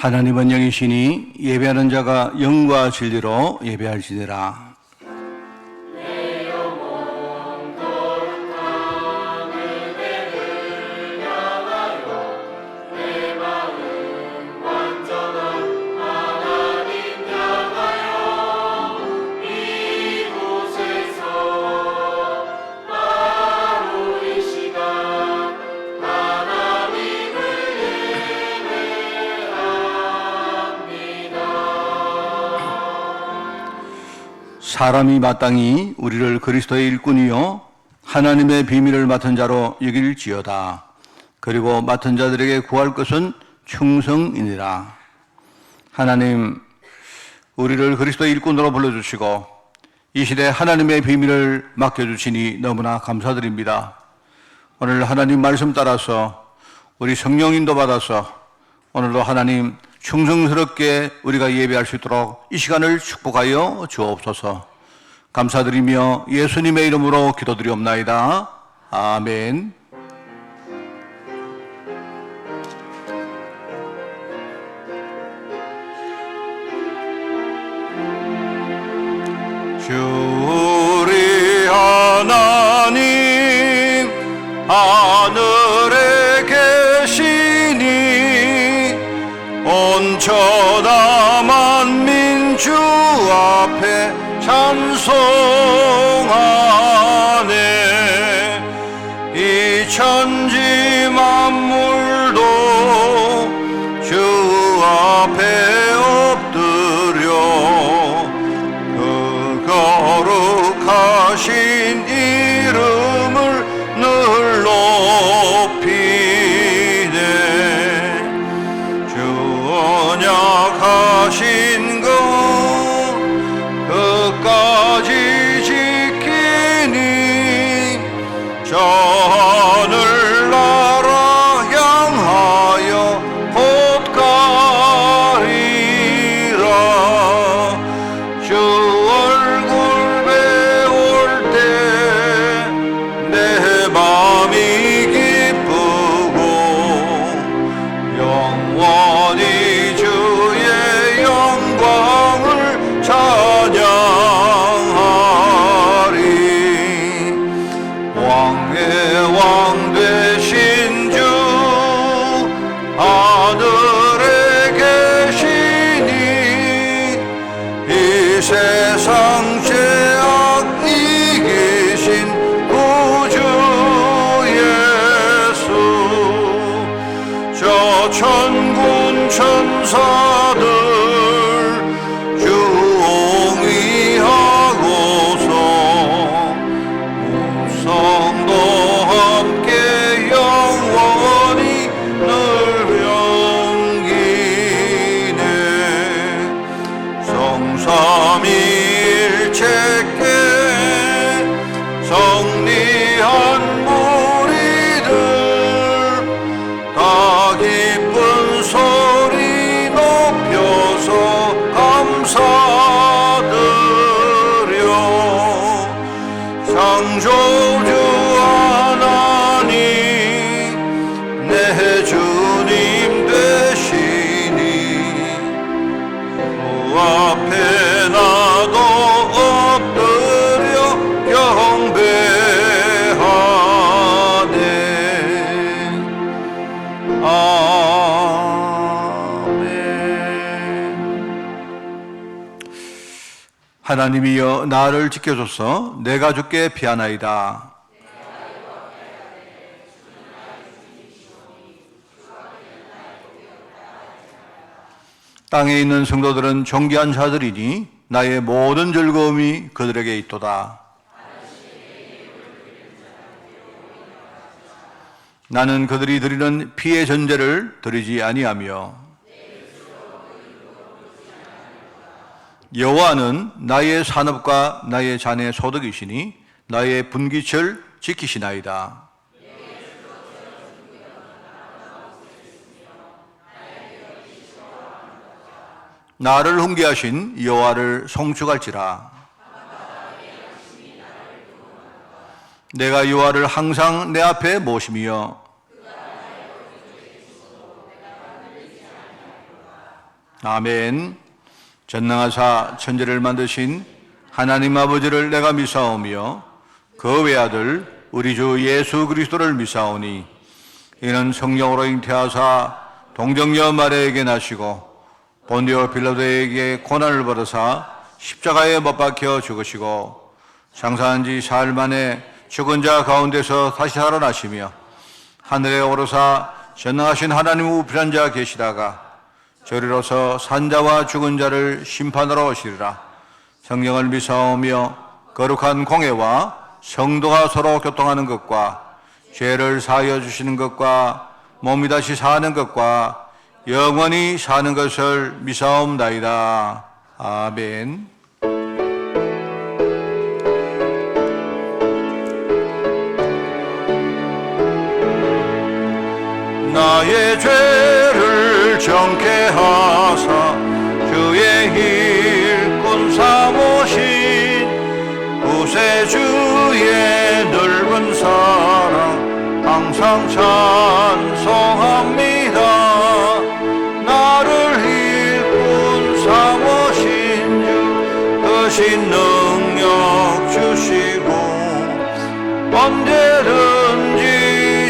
하나님은 영이시니 예배하는 자가 영과 진리로 예배할지니라. 사람이 마땅히 우리를 그리스도의 일꾼이요 하나님의 비밀을 맡은 자로 여길지어다. 그리고 맡은 자들에게 구할 것은 충성이니라. 하나님, 우리를 그리스도의 일꾼으로 불러주시고 이 시대 하나님의 비밀을 맡겨주시니 너무나 감사드립니다. 오늘 하나님 말씀 따라서 우리 성령 인도 받아서 오늘도 하나님 충성스럽게 우리가 예배할 수 있도록 이 시간을 축복하여 주옵소서. 감사드리며 예수님의 이름으로 기도드리옵나이다. 아멘. 주 우리 하나님 하늘에 계시니 온 천하 만민 주 앞에 찬송하네. 이 천지 만물도 주 앞에 엎드려 그 거룩하신 이름을 늘 높이네. 주 언약하신 것 끝까지 지키니 저 하늘나라 향하여 곧 가리라. 주 얼굴 배울 때 내 맘이 기쁘고 영원히 주의 영광을 찬양하리. 왕의 왕 되신 주 하늘에 계시니 이 세상 죄악 이기신 구주 예수. 저 천군 천사들 주옹이하고서 성도 함께 영원히 늘 병기네. 성삼위일체께 성리한 무리들 다 기쁜 소리 높여서 감사드려. 창조주 하나님 내 주님 되시니 그 앞에 나도 엎드려 경배하네. 아멘. 하나님이여 나를 지켜줘서 내가 주께 피하나이다. 땅에 있는 성도들은 존귀한 자들이니 나의 모든 즐거움이 그들에게 있도다. 나는 그들이 드리는 피의 전제를 드리지 아니하며 여호와는 나의 산업과 나의 잔의 소득이시니 나의 분기철 지키시나이다. 나를 훈계하신 여호와를 송축할지라. 내가 여호와를 항상 내 앞에 모시며 아멘. 전능하사 천지를 만드신 하나님 아버지를 내가 믿사오며 그 외아들 우리 주 예수 그리스도를 믿사오니 이는 성령으로 잉태하사 동정녀 마리아에게 나시고 본디오 빌라도에게 고난을 받으사 십자가에 못 박혀 죽으시고 장사한 지 사흘 만에 죽은 자 가운데서 다시 살아나시며 하늘에 오르사 전능하신 하나님 우편한 자 계시다가 저리로서 산자와 죽은 자를 심판하러 오시리라. 성령을 믿사오며 거룩한 공회와 성도가 서로 교통하는 것과 죄를 사하여 주시는 것과 몸이 다시 사는 것과 영원히 사는 것을 믿사옵나이다. 아멘. 나의 죄를 정케 하사 주의 일꾼 삼으신 구세주의 넓은 사랑 항상 찬송합니다. 나를 일꾼 삼으신 주 크신 능력 주시고 언제든지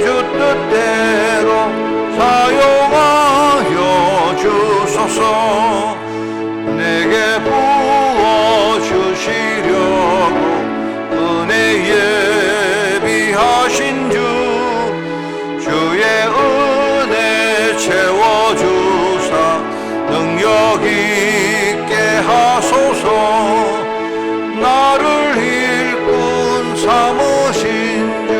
주 뜻대로 사용하여 주소서. 내게 부어주시려고 은혜 예비하신 주 주의 은혜 채워주사 능력 있게 하소서. 나를 일꾼 삼으신 주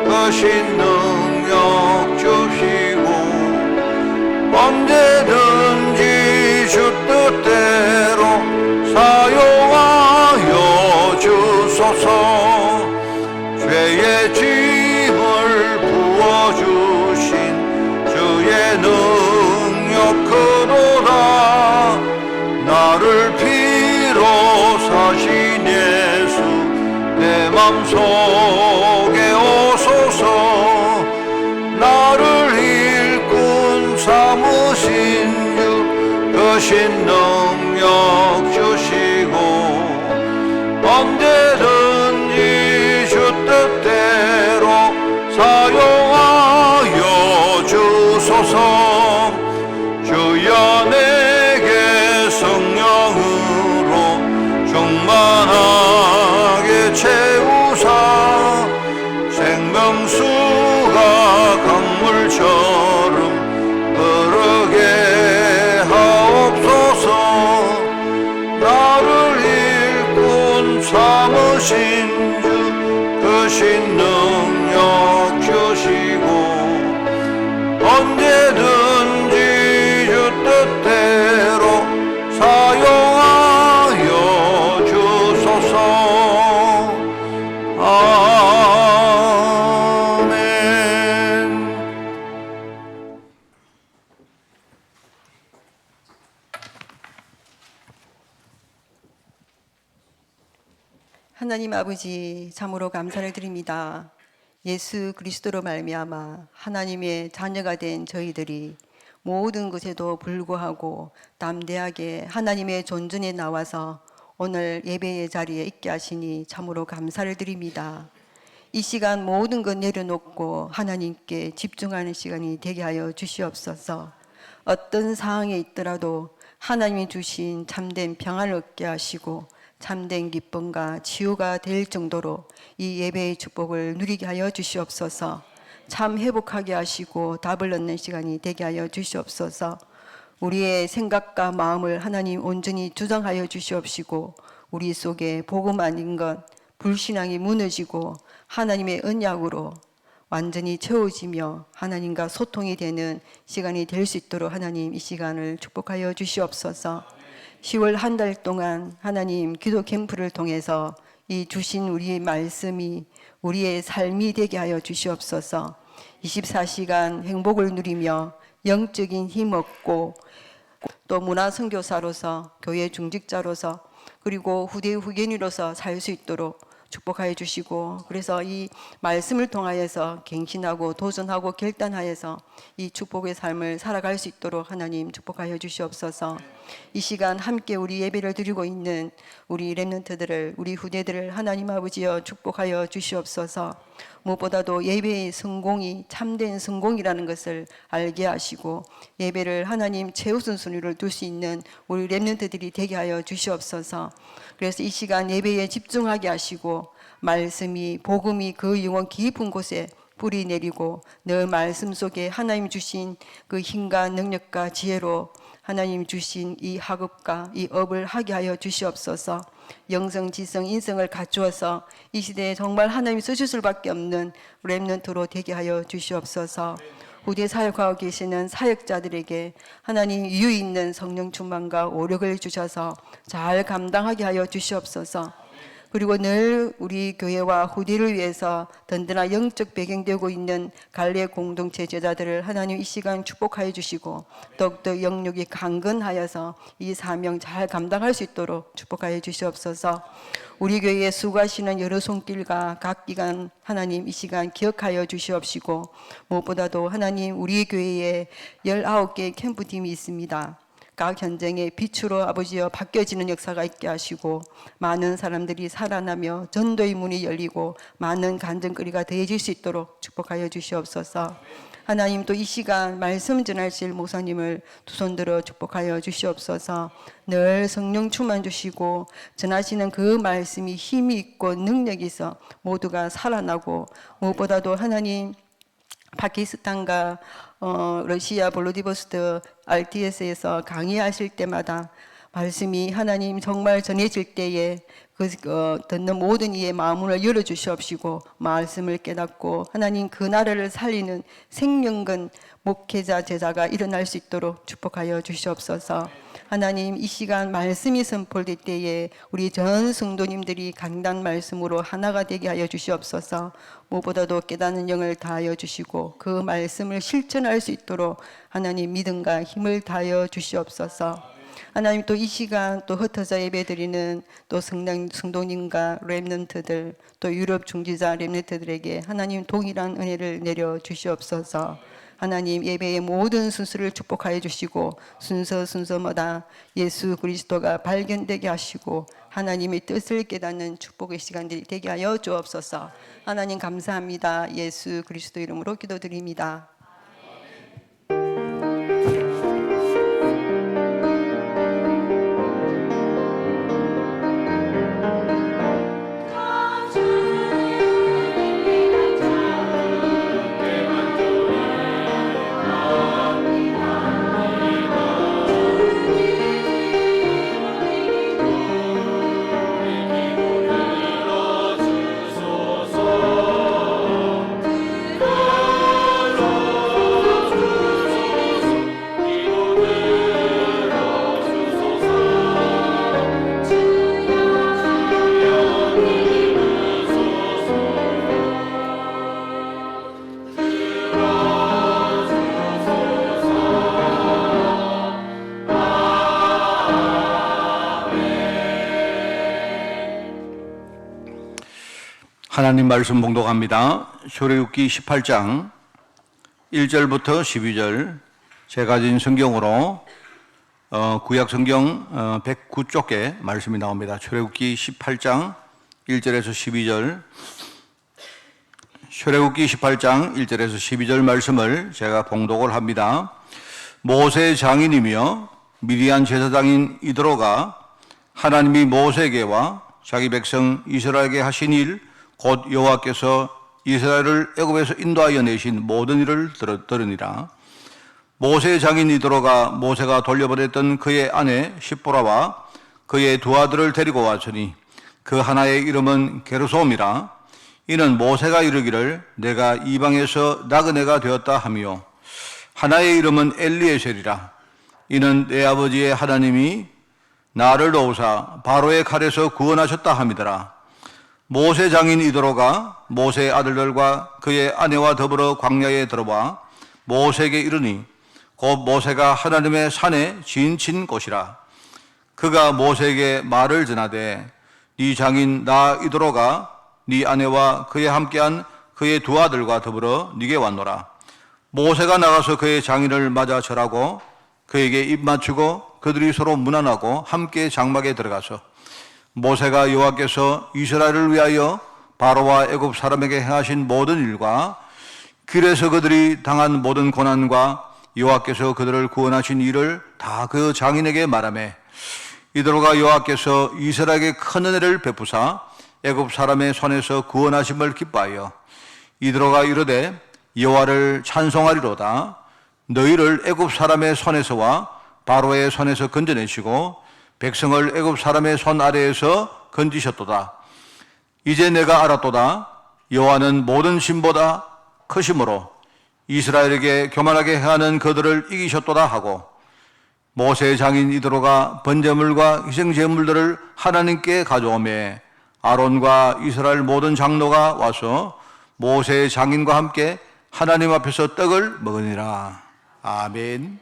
크신 능력 주시고 언제든지 주 뜻대로 사용하여 주소서. 죄의 짐을 부어주신 주의 능력 크도다. 나를 피로 사신 예수 내 맘속에 오소서. 나를 일꾼 삼으신 주 크신 능력 주시고 언제든지 주 뜻대로 사용하여 주소서. 주여 내게 성령으로 충만하게 채우사 생명수가 강물처럼 흐르게 하옵소서. 나를 일꾼 삼으신 주 크신 능력 주시고 언제든지 주 뜻대로 사용하여 주소서. 하나님 아버지, 참으로 감사를 드립니다. 예수 그리스도로 말미암아 하나님의 자녀가 된 저희들이 모든 것에도 불구하고 담대하게 하나님의 존전에 나와서 오늘 예배의 자리에 있게 하시니 참으로 감사를 드립니다. 이 시간 모든 것 내려놓고 하나님께 집중하는 시간이 되게 하여 주시옵소서. 어떤 상황에 있더라도 하나님이 주신 참된 평안을 얻게 하시고 참된 기쁨과 치유가 될 정도로 이 예배의 축복을 누리게 하여 주시옵소서. 참 회복하게 하시고 답을 얻는 시간이 되게 하여 주시옵소서. 우리의 생각과 마음을 하나님 온전히 주장하여 주시옵시고 우리 속에 복음 아닌 것, 불신앙이 무너지고 하나님의 언약으로 완전히 채워지며 하나님과 소통이 되는 시간이 될 수 있도록 하나님 이 시간을 축복하여 주시옵소서. 10월 한 달 동안 하나님 기도 캠프를 통해서 이 주신 우리의 말씀이 우리의 삶이 되게 하여 주시옵소서. 24시간 행복을 누리며 영적인 힘 얻고 또 문화선교사로서 교회 중직자로서 그리고 후대의 후견이로서 살 수 있도록 축복하여 주시고, 그래서 이 말씀을 통하여서 갱신하고 도전하고 결단하여서 이 축복의 삶을 살아갈 수 있도록 하나님 축복하여 주시옵소서. 이 시간 함께 우리 예배를 드리고 있는 우리 렘넌트들을, 우리 후대들을 하나님 아버지여 축복하여 주시옵소서. 무엇보다도 예배의 성공이 참된 성공이라는 것을 알게 하시고 예배를 하나님 최우선 순위를 둘 수 있는 우리 렘넌트들이 되게 하여 주시옵소서. 그래서 이 시간 예배에 집중하게 하시고 말씀이, 복음이 그 영혼 깊은 곳에 뿌리 내리고 늘 말씀 속에 하나님 주신 그 힘과 능력과 지혜로 하나님 주신 이 학업과 이 업을 하게 하여 주시옵소서. 영성, 지성, 인성을 갖추어서 이 시대에 정말 하나님이 쓰실 수밖에 없는 렘넌트로 되게 하여 주시옵소서. 후대 사역하고 계시는 사역자들에게 하나님 유의 있는 성령 충만과 오력을 주셔서 잘 감당하게 하여 주시옵소서. 그리고 늘 우리 교회와 후대를 위해서 든든한 영적 배경 되고 있는 갈래 공동체 제자들을 하나님 이 시간 축복하여 주시고 더욱더 영역이 강건하여서 이 사명 잘 감당할 수 있도록 축복하여 주시옵소서. 우리 교회에 수고하시는 여러 손길과 각 기관 하나님 이 시간 기억하여 주시옵시고 무엇보다도 하나님 우리 교회에 19개의 캠프팀이 있습니다. 각 현장의 빛으로 아버지여 바뀌어지는 역사가 있게 하시고 많은 사람들이 살아나며 전도의 문이 열리고 많은 간증거리가 더해질 수 있도록 축복하여 주시옵소서. 하나님 또 이 시간 말씀 전하실 목사님을 두 손 들어 축복하여 주시옵소서. 늘 성령 충만 주시고 전하시는 그 말씀이 힘이 있고 능력이 있어 모두가 살아나고 무엇보다도 하나님 파키스탄과 러시아 볼로디보스토크 RTS에서 강의하실 때마다 말씀이 하나님 정말 전해질 때에 듣는 모든 이의 마음을 열어주시옵시고 말씀을 깨닫고 하나님 그 나라를 살리는 생명근 목회자 제자가 일어날 수 있도록 축복하여 주시옵소서. 하나님 이 시간 말씀이 선포될 때에 우리 전 성도님들이 강단 말씀으로 하나가 되게 하여 주시옵소서. 무엇보다도 깨닫는 영을 다하여 주시고 그 말씀을 실천할 수 있도록 하나님 믿음과 힘을 다하여 주시옵소서. 하나님 또 이 시간 또 흩어져 예배드리는 또 성도님과 렘넌트들 또 유럽 중지자 렘넌트들에게 하나님 동일한 은혜를 내려 주시옵소서. 하나님 예배의 모든 순서를 축복하여 주시고 순서마다 예수 그리스도가 발견되게 하시고 하나님의 뜻을 깨닫는 축복의 시간들이 되게 하여 주옵소서. 하나님 감사합니다. 예수 그리스도 이름으로 기도드립니다. 하나님 말씀 봉독합니다. 출애굽기 18장 1절부터 12절 제가 가진 성경으로 구약 성경 109쪽에 말씀이 나옵니다. 출애굽기 18장 1절에서 12절 출애굽기 18장 1절에서 12절 말씀을 제가 봉독을 합니다. 모세의 장인이며 미디안 제사장인 이드로가 하나님이 모세에게와 자기 백성 이스라엘에게 하신 일 곧 여호와께서 이스라엘을 애굽에서 인도하여 내신 모든 일을 들으니라. 모세의 장인 이드로가 모세가 돌려보냈던 그의 아내 십보라와 그의 두 아들을 데리고 왔으니 그 하나의 이름은 게르솜이라. 이는 모세가 이르기를 내가 이방에서 나그네가 되었다 하며 하나의 이름은 엘리에셀이라. 이는 내 아버지의 하나님이 나를 도우사 바로의 칼에서 구원하셨다 함이더라. 모세 장인 이드로가 모세의 아들들과 그의 아내와 더불어 광야에 들어와 모세에게 이르니 곧 모세가 하나님의 산에 지친 곳이라. 그가 모세에게 말을 전하되 네 장인 나 이드로가 네 아내와 그에 함께한 그의 두 아들과 더불어 네게 왔노라. 모세가 나가서 그의 장인을 맞아 절하고 그에게 입 맞추고 그들이 서로 문안하고 함께 장막에 들어가서 모세가 여호와께서 이스라엘을 위하여 바로와 애굽 사람에게 행하신 모든 일과 길에서 그들이 당한 모든 고난과 여호와께서 그들을 구원하신 일을 다 그 장인에게 말하매 이들과 여호와께서 이스라엘에게 큰 은혜를 베푸사 애굽 사람의 손에서 구원하심을 기뻐하여 이들과 이르되 여호와를 찬송하리로다. 너희를 애굽 사람의 손에서와 바로의 손에서 건져내시고 백성을 애굽 사람의 손 아래에서 건지셨도다. 이제 내가 알았도다. 여호와는 모든 신보다 크심으로 이스라엘에게 교만하게 행하는 그들을 이기셨도다 하고 모세의 장인 이드로가 번제물과 희생제물들을 하나님께 가져오매 아론과 이스라엘 모든 장로가 와서 모세의 장인과 함께 하나님 앞에서 떡을 먹으니라. 아멘.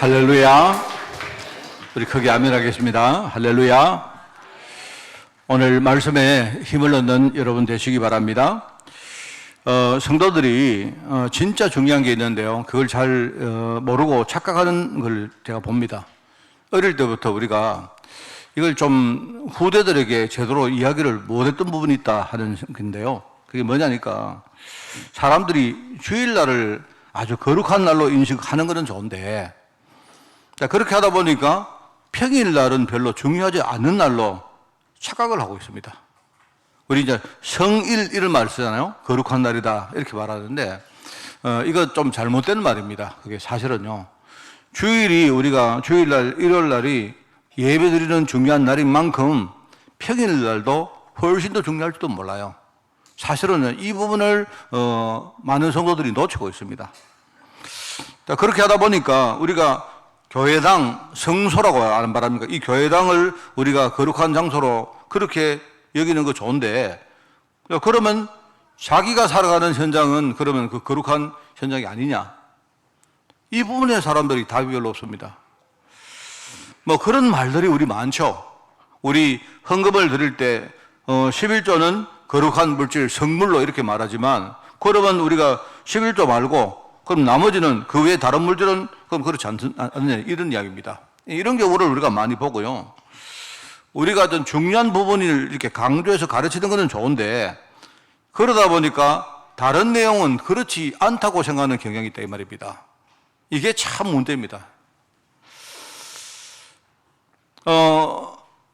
할렐루야. 우리 크게 아멘 하겠습니다. 할렐루야. 오늘 말씀에 힘을 얻는 여러분 되시기 바랍니다. 성도들이 진짜 중요한 게 있는데요. 그걸 잘 모르고 착각하는 걸 제가 봅니다. 어릴 때부터 우리가 이걸 좀 후대들에게 제대로 이야기를 못했던 부분이 있다 하는 건데요. 그게 뭐냐니까 사람들이 주일날을 아주 거룩한 날로 인식하는 것은 좋은데 그렇게 하다 보니까 평일날은 별로 중요하지 않는 날로 착각을 하고 있습니다. 우리 이제 성일 이런 말 쓰잖아요. 거룩한 날이다 이렇게 말하는데 이거 좀 잘못된 말입니다. 그게 사실은요. 주일이 우리가 주일날 일요일날이 예배드리는 중요한 날인 만큼 평일날도 훨씬 더 중요할지도 몰라요. 사실은 이 부분을 많은 성도들이 놓치고 있습니다. 그렇게 하다 보니까 우리가 교회당 성소라고 하는 바랍니까? 이 교회당을 우리가 거룩한 장소로 그렇게 여기는 거 좋은데 그러면 자기가 살아가는 현장은 그러면 그 거룩한 현장이 아니냐? 이 부분에 사람들이 답이 별로 없습니다. 뭐 그런 말들이 우리 많죠. 우리 헌금을 드릴 때 11조는 거룩한 물질 성물로 이렇게 말하지만 그러면 우리가 11조 말고 그럼 나머지는 그 외에 다른 물질은 그럼 그렇지 않느냐 이런 이야기입니다. 이런 경우를 우리가 많이 보고요. 우리가 어떤 중요한 부분을 이렇게 강조해서 가르치는 것은 좋은데 그러다 보니까 다른 내용은 그렇지 않다고 생각하는 경향이 있다 이 말입니다. 이게 참 문제입니다.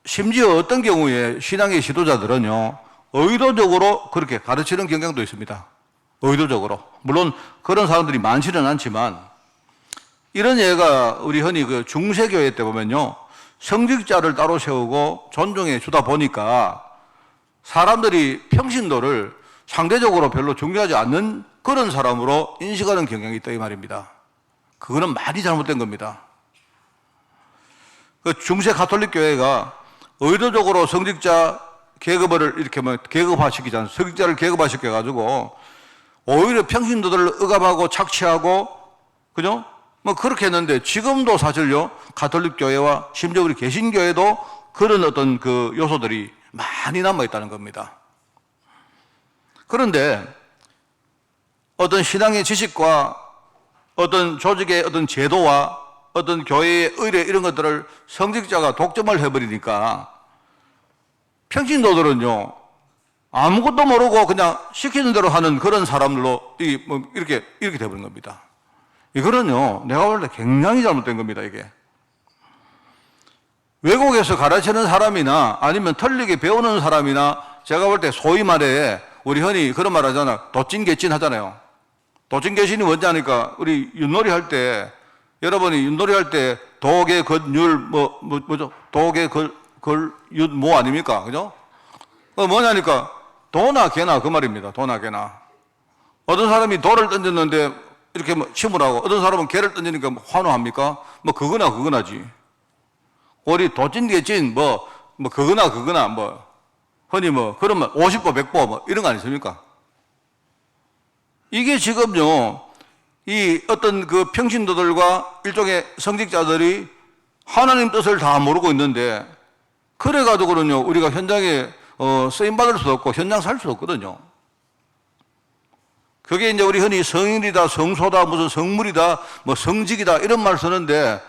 심지어 어떤 경우에 신앙의 지도자들은요, 의도적으로 그렇게 가르치는 경향도 있습니다. 의도적으로. 물론 그런 사람들이 많지는 않지만, 이런 예가 우리 흔히 그 중세교회 때 보면요, 성직자를 따로 세우고 존중해 주다 보니까 사람들이 평신도를 상대적으로 별로 중요하지 않는 그런 사람으로 인식하는 경향이 있다 이 말입니다. 그거는 많이 잘못된 겁니다. 그 중세 가톨릭 교회가 의도적으로 성직자 계급을 이렇게 뭐 계급화시키잖아요. 성직자를 계급화시켜가지고 오히려 평신도들을 억압하고 착취하고, 그죠? 뭐 그렇게 했는데 지금도 사실요, 가톨릭 교회와 심지어 우리 개신교회도 그런 어떤 그 요소들이 많이 남아있다는 겁니다. 그런데 어떤 신앙의 지식과 어떤 조직의 어떤 제도와 어떤 교회의 의례 이런 것들을 성직자가 독점을 해버리니까 평신도들은요, 아무것도 모르고 그냥 시키는 대로 하는 그런 사람들로 이렇게 돼버린 겁니다. 이거는요, 내가 볼 때 굉장히 잘못된 겁니다, 이게. 외국에서 가르치는 사람이나 아니면 틀리게 배우는 사람이나 제가 볼 때 소위 말해 우리 흔히 그런 말 하잖아. 도찐개찐 하잖아요. 도찐개찐이 뭔지 아니까 우리 윷놀이 할 때 여러분이 윷놀이 할 때 도개 겉율 뭐죠? 도개 걸윷 뭐 아닙니까? 그죠? 뭐냐니까 도나 개나 그 말입니다. 도나 개나. 어떤 사람이 돌을 던졌는데 이렇게 뭐 침을 하고 어떤 사람은 개를 던지니까 뭐 환호합니까? 뭐 그거나지. 우리 도찐개찐 그거나 뭐 흔히 뭐 그러면 50보 100보 뭐 이런 거 아니십니까? 이게 지금요, 이 어떤 그 평신도들과 일종의 성직자들이 하나님 뜻을 다 모르고 있는데, 그래가지고는요, 우리가 현장에 쓰임받을 수도 없고 현장 살 수도 없거든요. 그게 이제 우리 흔히 성인이다, 성소다, 무슨 성물이다, 뭐 성직이다 이런 말 쓰는데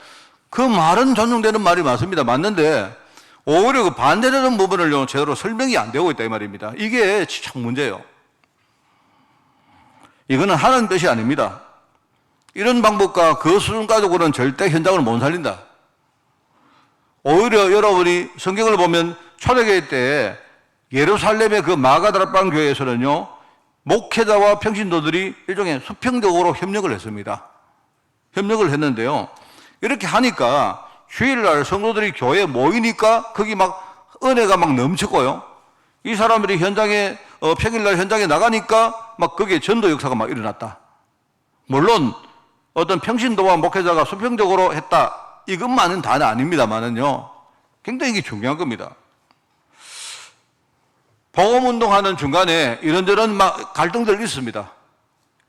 그 말은 존중되는 말이 맞습니다. 맞는데 오히려 그 반대되는 부분을요, 제대로 설명이 안 되고 있다 이 말입니다. 이게 참 문제예요. 이거는 하나님 뜻이 아닙니다. 이런 방법과 그 수준 가지고는 절대 현장을 못 살린다. 오히려 여러분이 성경을 보면 초대교회 때 예루살렘의 그 마가다락방 교회에서는요, 목회자와 평신도들이 일종의 수평적으로 협력을 했습니다. 협력을 했는데요, 이렇게 하니까 주일날 성도들이 교회에 모이니까 거기 막 은혜가 막 넘치고요, 이 사람들이 현장에 평일날 현장에 나가니까 막 거기에 전도 역사가 막 일어났다. 물론 어떤 평신도와 목회자가 수평적으로 했다, 이것만은 다는 아닙니다만은요, 굉장히 이게 중요한 겁니다. 복음운동하는 중간에 이런저런 막 갈등들이 있습니다.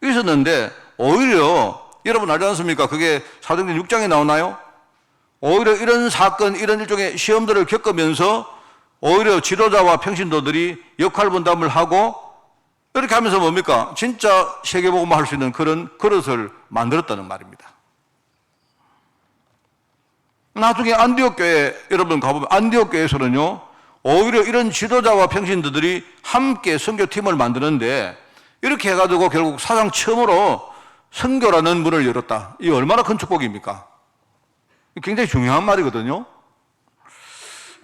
있었는데 오히려 여러분 알지 않습니까? 그게 사도행전 6장에 나오나요? 오히려 이런 사건, 이런 일종의 시험들을 겪으면서 오히려 지도자와 평신도들이 역할 분담을 하고 이렇게 하면서 뭡니까? 진짜 세계복음화 할 수 있는 그런 그릇을 만들었다는 말입니다. 나중에 안디옥 교회, 여러분 가보면 안디옥 교회에서는요, 오히려 이런 지도자와 평신도들이 함께 선교팀을 만드는데 이렇게 해가지고 결국 사상 처음으로 선교라는 문을 열었다. 이 얼마나 큰 축복입니까? 굉장히 중요한 말이거든요.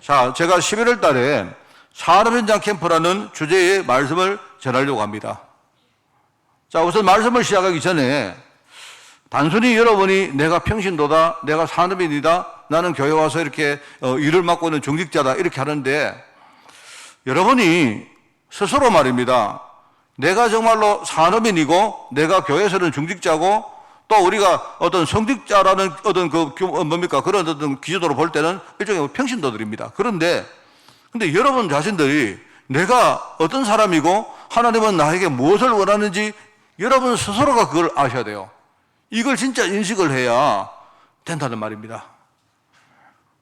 자, 제가 11월 달에 산업현장 캠프라는 주제의 말씀을 전하려고 합니다. 자, 우선 말씀을 시작하기 전에 단순히 여러분이 내가 평신도다, 내가 산업인이다, 나는 교회 와서 이렇게 일을 맡고 있는 중직자다 이렇게 하는데 여러분이 스스로 말입니다. 내가 정말로 산업인이고 내가 교회에서는 중직자고 또 우리가 어떤 성직자라는 어떤 그런 어떤 기조로 볼 때는 일종의 평신도들입니다. 그런데 근데 여러분 자신들이 내가 어떤 사람이고 하나님은 나에게 무엇을 원하는지 여러분 스스로가 그걸 아셔야 돼요. 이걸 진짜 인식을 해야 된다는 말입니다.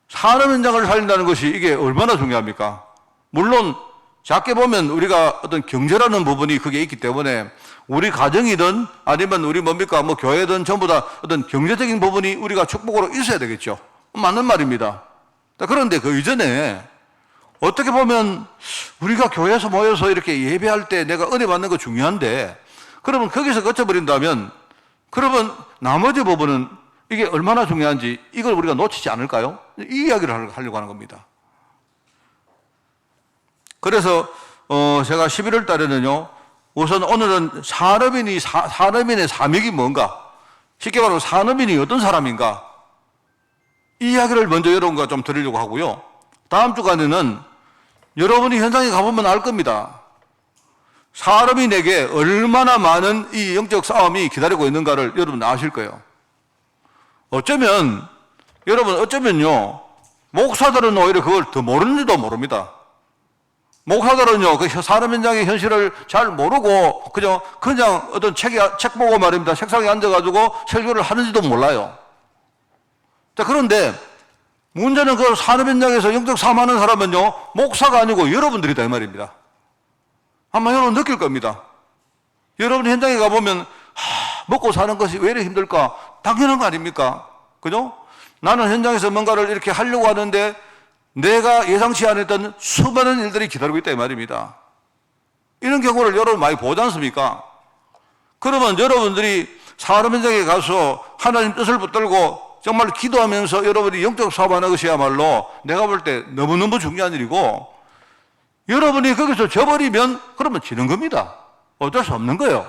산업 현장을 살린다는 것이 이게 얼마나 중요합니까? 물론 작게 보면 우리가 어떤 경제라는 부분이 그게 있기 때문에 우리 가정이든 아니면 우리 뭐 교회든 전부 다 어떤 경제적인 부분이 우리가 축복으로 있어야 되겠죠. 맞는 말입니다. 그런데 그 이전에 어떻게 보면 우리가 교회에서 모여서 이렇게 예배할 때 내가 은혜 받는 거 중요한데 그러면 거기서 거쳐버린다면 그러면 나머지 부분은 이게 얼마나 중요한지 이걸 우리가 놓치지 않을까요? 이 이야기를 하려고 하는 겁니다. 그래서 제가 11월 달에는요, 우선 오늘은 산업인의 사명이 뭔가, 쉽게 말하면 산업인이 어떤 사람인가, 이 이야기를 먼저 여러분과 좀 드리려고 하고요. 다음 주간에는 여러분이 현장에 가보면 알 겁니다. 산업인에게 얼마나 많은 이 영적 싸움이 기다리고 있는가를 여러분 아실 거예요. 어쩌면요, 목사들은 오히려 그걸 더 모르는지도 모릅니다. 목사들은요, 그 산업 현장의 현실을 잘 모르고, 그냥 어떤 책 보고 말입니다. 책상에 앉아가지고 설교를 하는지도 몰라요. 자, 그런데 문제는 그 산업 현장에서 영적 싸움하는 사람은요, 목사가 아니고 여러분들이다, 이 말입니다. 아마 여러분 느낄 겁니다. 여러분 현장에 가보면, 먹고 사는 것이 왜 이렇게 힘들까? 당연한 거 아닙니까? 그죠? 나는 현장에서 뭔가를 이렇게 하려고 하는데, 내가 예상치 않았던 수많은 일들이 기다리고 있다 이 말입니다. 이런 경우를 여러분 많이 보지 않습니까? 그러면 여러분들이 산업 현장에 가서 하나님 뜻을 붙들고 정말 기도하면서 여러분이 영적 사업하는 것이야말로 내가 볼 때 너무너무 중요한 일이고 여러분이 거기서 져버리면 그러면 지는 겁니다. 어쩔 수 없는 거예요.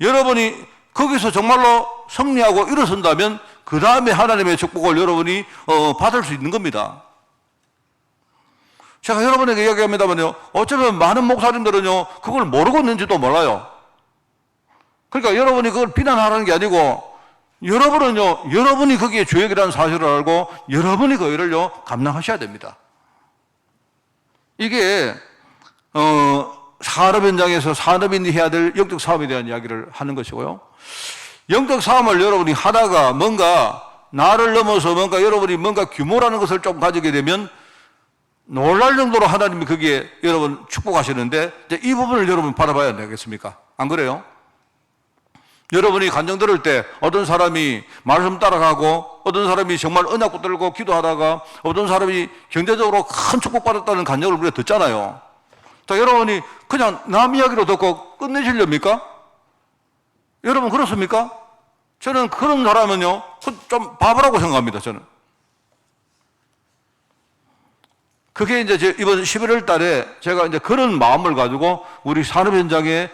여러분이 거기서 정말로 승리하고 일어선다면 그 다음에 하나님의 축복을 여러분이 받을 수 있는 겁니다. 제가 여러분에게 이야기합니다만요, 어쩌면 많은 목사님들은요, 그걸 모르고 있는지도 몰라요. 그러니까 여러분이 그걸 비난하라는 게 아니고, 여러분이 거기에 주역이라는 사실을 알고, 여러분이 그 일을요, 감당하셔야 됩니다. 이게, 산업 현장에서 산업인이 해야 될 영적 사업에 대한 이야기를 하는 것이고요. 영적 사업을 여러분이 하다가 뭔가, 나를 넘어서 뭔가 여러분이 뭔가 규모라는 것을 좀 가지게 되면, 놀랄 정도로 하나님이 거기에 여러분 축복하시는데 이제 이 부분을 여러분 바라봐야 되겠습니까? 안 그래요? 여러분이 간증 들을 때 어떤 사람이 말씀 따라가고 어떤 사람이 정말 언약 붙들고 기도하다가 어떤 사람이 경제적으로 큰 축복받았다는 간증을 우리가 듣잖아요. 자, 여러분이 그냥 남 이야기로 듣고 끝내시렵니까? 여러분 그렇습니까? 저는 그런 사람은요 좀 바보라고 생각합니다. 저는. 그게 이제 이번 11월 달에 제가 이제 그런 마음을 가지고 우리 산업 현장에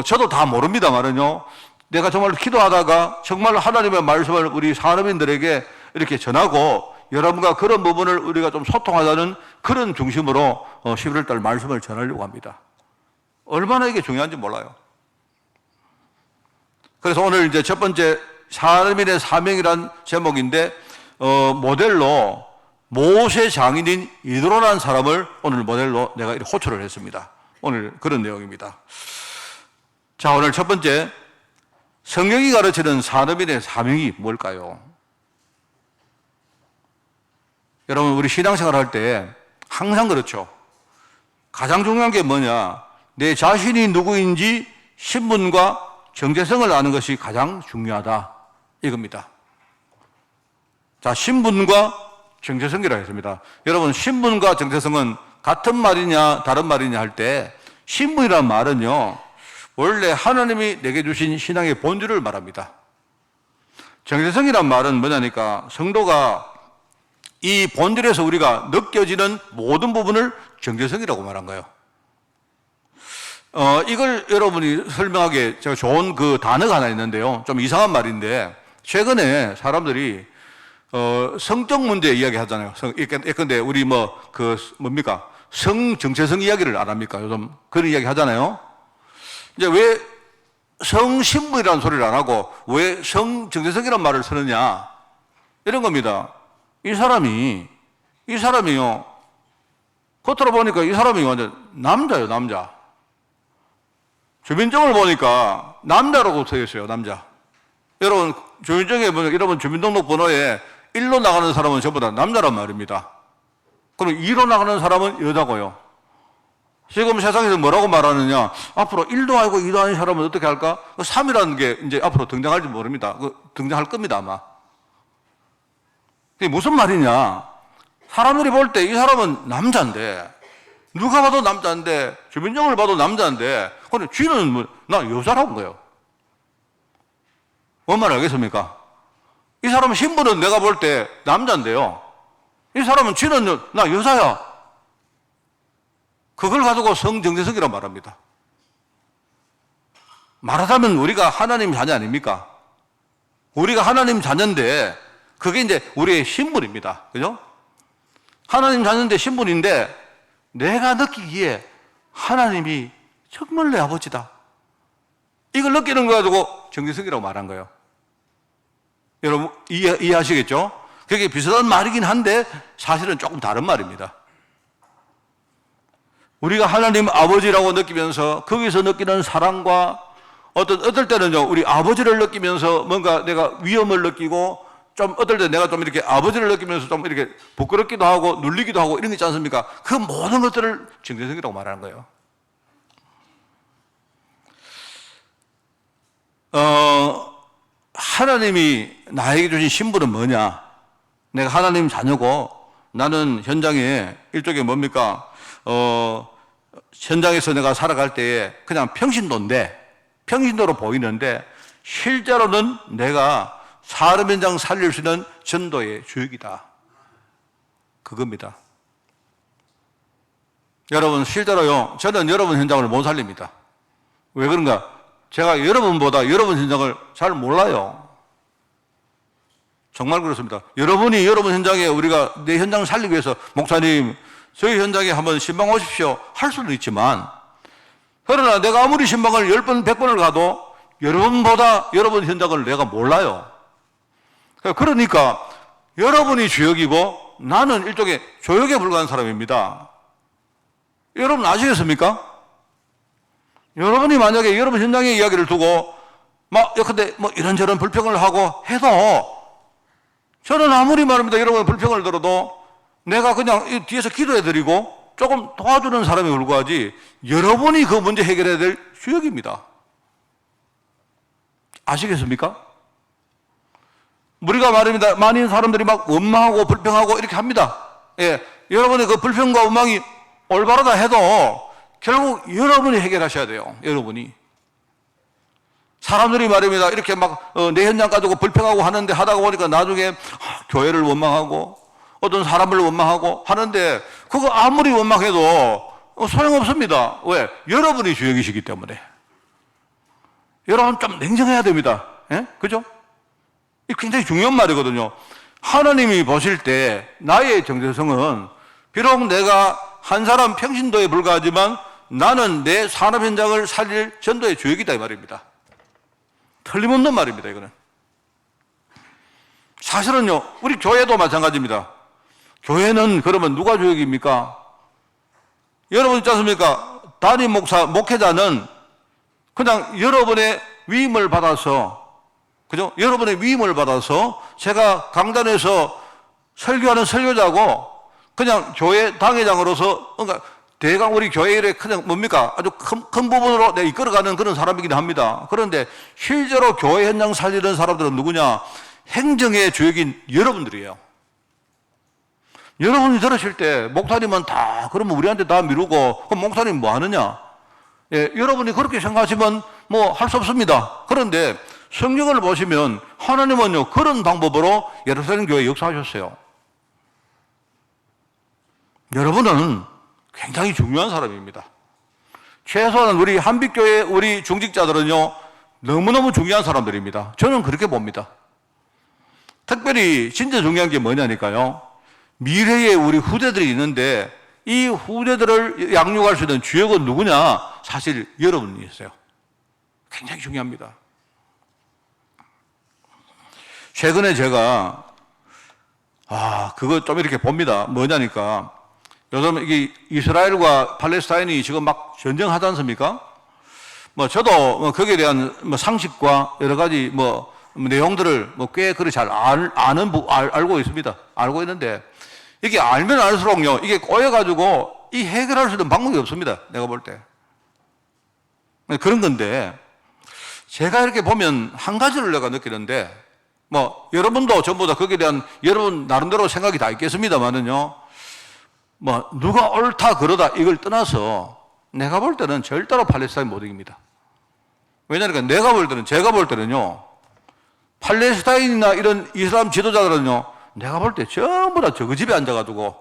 저도 다 모릅니다만은요, 내가 정말 기도하다가 정말 하나님의 말씀을 우리 산업인들에게 이렇게 전하고 여러분과 그런 부분을 우리가 좀 소통하자는 그런 중심으로 11월 달 말씀을 전하려고 합니다. 얼마나 이게 중요한지 몰라요. 그래서 오늘 이제 첫 번째 산업인의 사명이란 제목인데, 모델로 모세 장인인 이드로라는 사람을 오늘 모델로 내가 이렇게 호출을 했습니다. 오늘 그런 내용입니다. 자, 오늘 첫 번째, 성경이 가르치는 산업인의 사명이 뭘까요? 여러분, 우리 신앙생활 할 때 항상 그렇죠. 가장 중요한 게 뭐냐? 내 자신이 누구인지 신분과 정체성을 아는 것이 가장 중요하다. 이겁니다. 자, 신분과 정체성이라고 했습니다. 여러분, 신분과 정체성은 같은 말이냐 다른 말이냐 할 때 신분이라는 말은요, 원래 하나님이 내게 주신 신앙의 본질을 말합니다. 정체성이란 말은 뭐냐니까 성도가 이 본질에서 우리가 느껴지는 모든 부분을 정체성이라고 말한 거예요. 이걸 여러분이 설명하기에 제가 좋은 그 단어가 하나 있는데요. 좀 이상한 말인데, 최근에 사람들이, 성적 문제 이야기 하잖아요. 예컨대 우리 뭡니까? 성 정체성 이야기를 안 합니까? 요즘 그런 이야기 하잖아요. 이제 왜 성신분이라는 소리를 안 하고 왜 성 정체성이라는 말을 쓰느냐? 이런 겁니다. 이 사람이요. 겉으로 보니까 이 사람이 완전 남자예요, 남자. 주민증을 보니까 남자라고 써 있어요, 남자. 여러분, 주민증에 보면 여러분 주민등록번호에 1로 나가는 사람은 전부 다 남자란 말입니다. 그럼 2로 나가는 사람은 여자고요. 지금 세상에서 뭐라고 말하느냐? 앞으로 1도 아니고 2도 아닌 사람은 어떻게 할까? 3이라는 게 이제 앞으로 등장할지 모릅니다. 등장할 겁니다, 아마. 그게 무슨 말이냐? 사람들이 볼 때 이 사람은 남자인데, 누가 봐도 남자인데, 주민증을 봐도 남자인데, 근데 쥐는 나 여자라고 한 거예요. 뭔 말 알겠습니까? 이 사람은 신분은 내가 볼 때 남자인데요. 이 사람은 쥐는 나 여자야. 그걸 가지고 성정체성이라고 말합니다. 말하자면 우리가 하나님 자녀 아닙니까? 우리가 하나님 자녀인데 그게 이제 우리의 신분입니다. 그죠? 하나님 자녀인데 신분인데 내가 느끼기에 하나님이 정말 내 아버지다. 이걸 느끼는 거 가지고 정체성이라고 말한 거예요. 여러분 이해하시겠죠? 그게 비슷한 말이긴 한데 사실은 조금 다른 말입니다. 우리가 하나님 아버지라고 느끼면서 거기서 느끼는 사랑과 어떨 때는요, 우리 아버지를 느끼면서 뭔가 내가 위험을 느끼고 좀 어떨 때 내가 좀 이렇게 아버지를 느끼면서 좀 이렇게 부끄럽기도 하고 눌리기도 하고 이런 게 있지 않습니까? 그 모든 것들을 정체성이라고 말하는 거예요. 하나님이 나에게 주신 신분은 뭐냐? 내가 하나님 자녀고 나는 현장에 일종의 뭡니까? 현장에서 내가 살아갈 때에 그냥 평신도로 보이는데 실제로는 내가 사람 현장 살릴 수 있는 전도의 주역이다. 그겁니다. 여러분, 실제로요, 저는 여러분 현장을 못 살립니다. 왜 그런가? 제가 여러분보다 여러분 현장을 잘 몰라요. 정말 그렇습니다. 여러분이 여러분 현장에 우리가 내 현장을 살리기 위해서 목사님, 저희 현장에 한번 신방 오십시오 할 수도 있지만, 그러나 내가 아무리 신방을 10번, 100번을 가도 여러분보다 여러분 현장을 내가 몰라요. 그러니까 여러분이 주역이고 나는 일종의 조역에 불과한 사람입니다. 여러분 아시겠습니까? 여러분이 만약에 여러분 현장의 이야기를 두고 근데 이런저런 불평을 하고 해도 저는 아무리 말합니다. 여러분의 불평을 들어도 내가 그냥 뒤에서 기도해드리고 조금 도와주는 사람에 불과하지 여러분이 그 문제 해결해야 될 주역입니다. 아시겠습니까? 우리가 말입니다. 많은 사람들이 막 원망하고 불평하고 이렇게 합니다. 예, 여러분의 그 불평과 원망이 올바르다 해도 결국 여러분이 해결하셔야 돼요. 여러분이. 사람들이 말입니다. 이렇게 내 현장 가지고 불평하고 하는데 하다가 보니까 나중에 교회를 원망하고 어떤 사람을 원망하고 하는데 그거 아무리 원망해도 소용없습니다. 왜? 여러분이 주역이시기 때문에. 여러분 좀 냉정해야 됩니다. 예? 그죠? 이 굉장히 중요한 말이거든요. 하나님이 보실 때 나의 정체성은 비록 내가 한 사람 평신도에 불과하지만 나는 내 산업 현장을 살릴 전도의 주역이다 이 말입니다. 틀림없는 말입니다. 이거는. 사실은요, 우리 교회도 마찬가지입니다. 교회는 그러면 누가 주역입니까? 여러분 있지 않습니까? 담임 목사, 목회자는 그냥 여러분의 위임을 받아서, 그죠? 여러분의 위임을 받아서 제가 강단에서 설교하는 설교자고 그냥 교회 당회장으로서, 그러니까 대강 우리 교회 일에 그냥 뭡니까? 아주 큰 부분으로 내가 이끌어가는 그런 사람이긴 합니다. 그런데 실제로 교회 현장 살리는 사람들은 누구냐? 행정의 주역인 여러분들이에요. 여러분이 들으실 때 목사님은 다 그러면 우리한테 다 미루고 그럼 목사님 뭐 하느냐? 예, 여러분이 그렇게 생각하시면 뭐 할 수 없습니다. 그런데 성경을 보시면 하나님은요 그런 방법으로 예루살렘 교회에 역사하셨어요. 여러분은 굉장히 중요한 사람입니다. 최소한 우리 한빛교회 우리 중직자들은요 너무너무 중요한 사람들입니다. 저는 그렇게 봅니다. 특별히 진짜 중요한 게 뭐냐니까요. 미래에 우리 후대들이 있는데 이 후대들을 양육할 수 있는 주역은 누구냐? 사실 여러분이었어요. 굉장히 중요합니다. 최근에 제가 그거 좀 이렇게 봅니다. 뭐냐니까 요즘 이게 이스라엘과 팔레스타인이 지금 막 전쟁하지 않습니까? 뭐 저도 거기에 대한 상식과 여러 가지 내용들을 꽤 그리 잘 알고 있습니다. 알고 있는데 이게 알면 알수록요 이게 꼬여가지고 이 해결할 수 있는 방법이 없습니다. 내가 볼 때. 그런 건데 제가 이렇게 보면 한 가지를 내가 느끼는데 여러분도 전부 다 거기에 대한 여러분 나름대로 생각이 다 있겠습니다만은요. 누가 옳다 그러다 이걸 떠나서 내가 볼 때는 절대로 팔레스타인 못 이깁니다. 왜냐하니까 제가 볼 때는요. 팔레스타인이나 이런 이슬람 지도자들은요. 내가 볼 때 전부 다 저그 집에 앉아가지고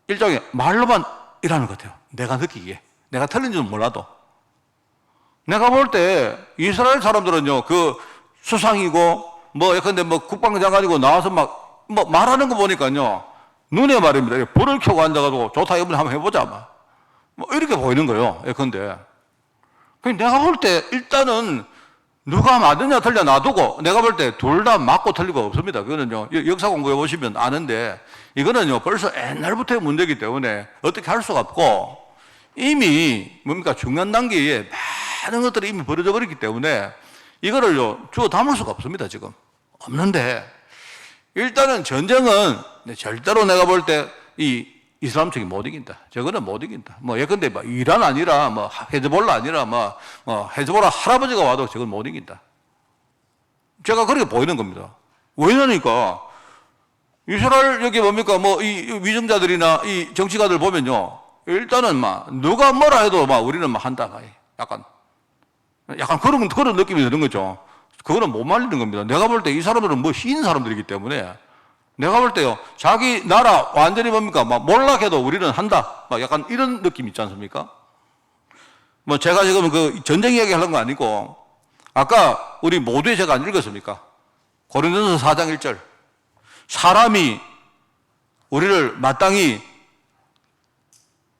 일종의 말로만 일하는 것 같아요. 내가 느끼기에. 내가 틀린지는 몰라도. 내가 볼 때 이스라엘 사람들은요. 그 수상이고 예컨대 국방장관이고 나와서 말하는 거 보니까요. 눈에 말입니다. 불을 켜고 앉아가지고 좋다 이번에 한번 해보자 이렇게 보이는 거예요. 예컨대. 내가 볼 때 일단은 누가 맞느냐 틀려 놔두고 내가 볼 때 둘 다 맞고 틀리고 없습니다. 그거는요 역사 공부해 보시면 아는데 이거는요 벌써 옛날부터의 문제이기 때문에 어떻게 할 수가 없고 이미 중간 단계에 많은 것들이 이미 벌어져 버렸기 때문에 이거를요 주워 담을 수가 없습니다. 지금 없는데 일단은 전쟁은 절대로 내가 볼 때 이 이슬람 측이 못 이긴다. 저거는 못 이긴다. 예컨대 이란 아니라 헤즈볼라 아니라 헤즈볼라 할아버지가 와도 저건 못 이긴다. 제가 그렇게 보이는 겁니다. 왜냐니까 이스라엘 여기 이 위정자들이나 이 정치가들 보면요. 일단은 누가 뭐라 해도 우리는 한다. 약간 그런 느낌이 드는 거죠. 그거는 못 말리는 겁니다. 내가 볼 때 이 사람들은 희인 사람들이기 때문에 내가 볼 때요, 자기 나라 완전히 몰락해도 우리는 한다. 약간 이런 느낌 있지 않습니까? 제가 지금 그 전쟁 이야기 하는 거 아니고, 아까 우리 모두에 제가 안 읽었습니까? 고린도전서 4장 1절. 사람이 우리를 마땅히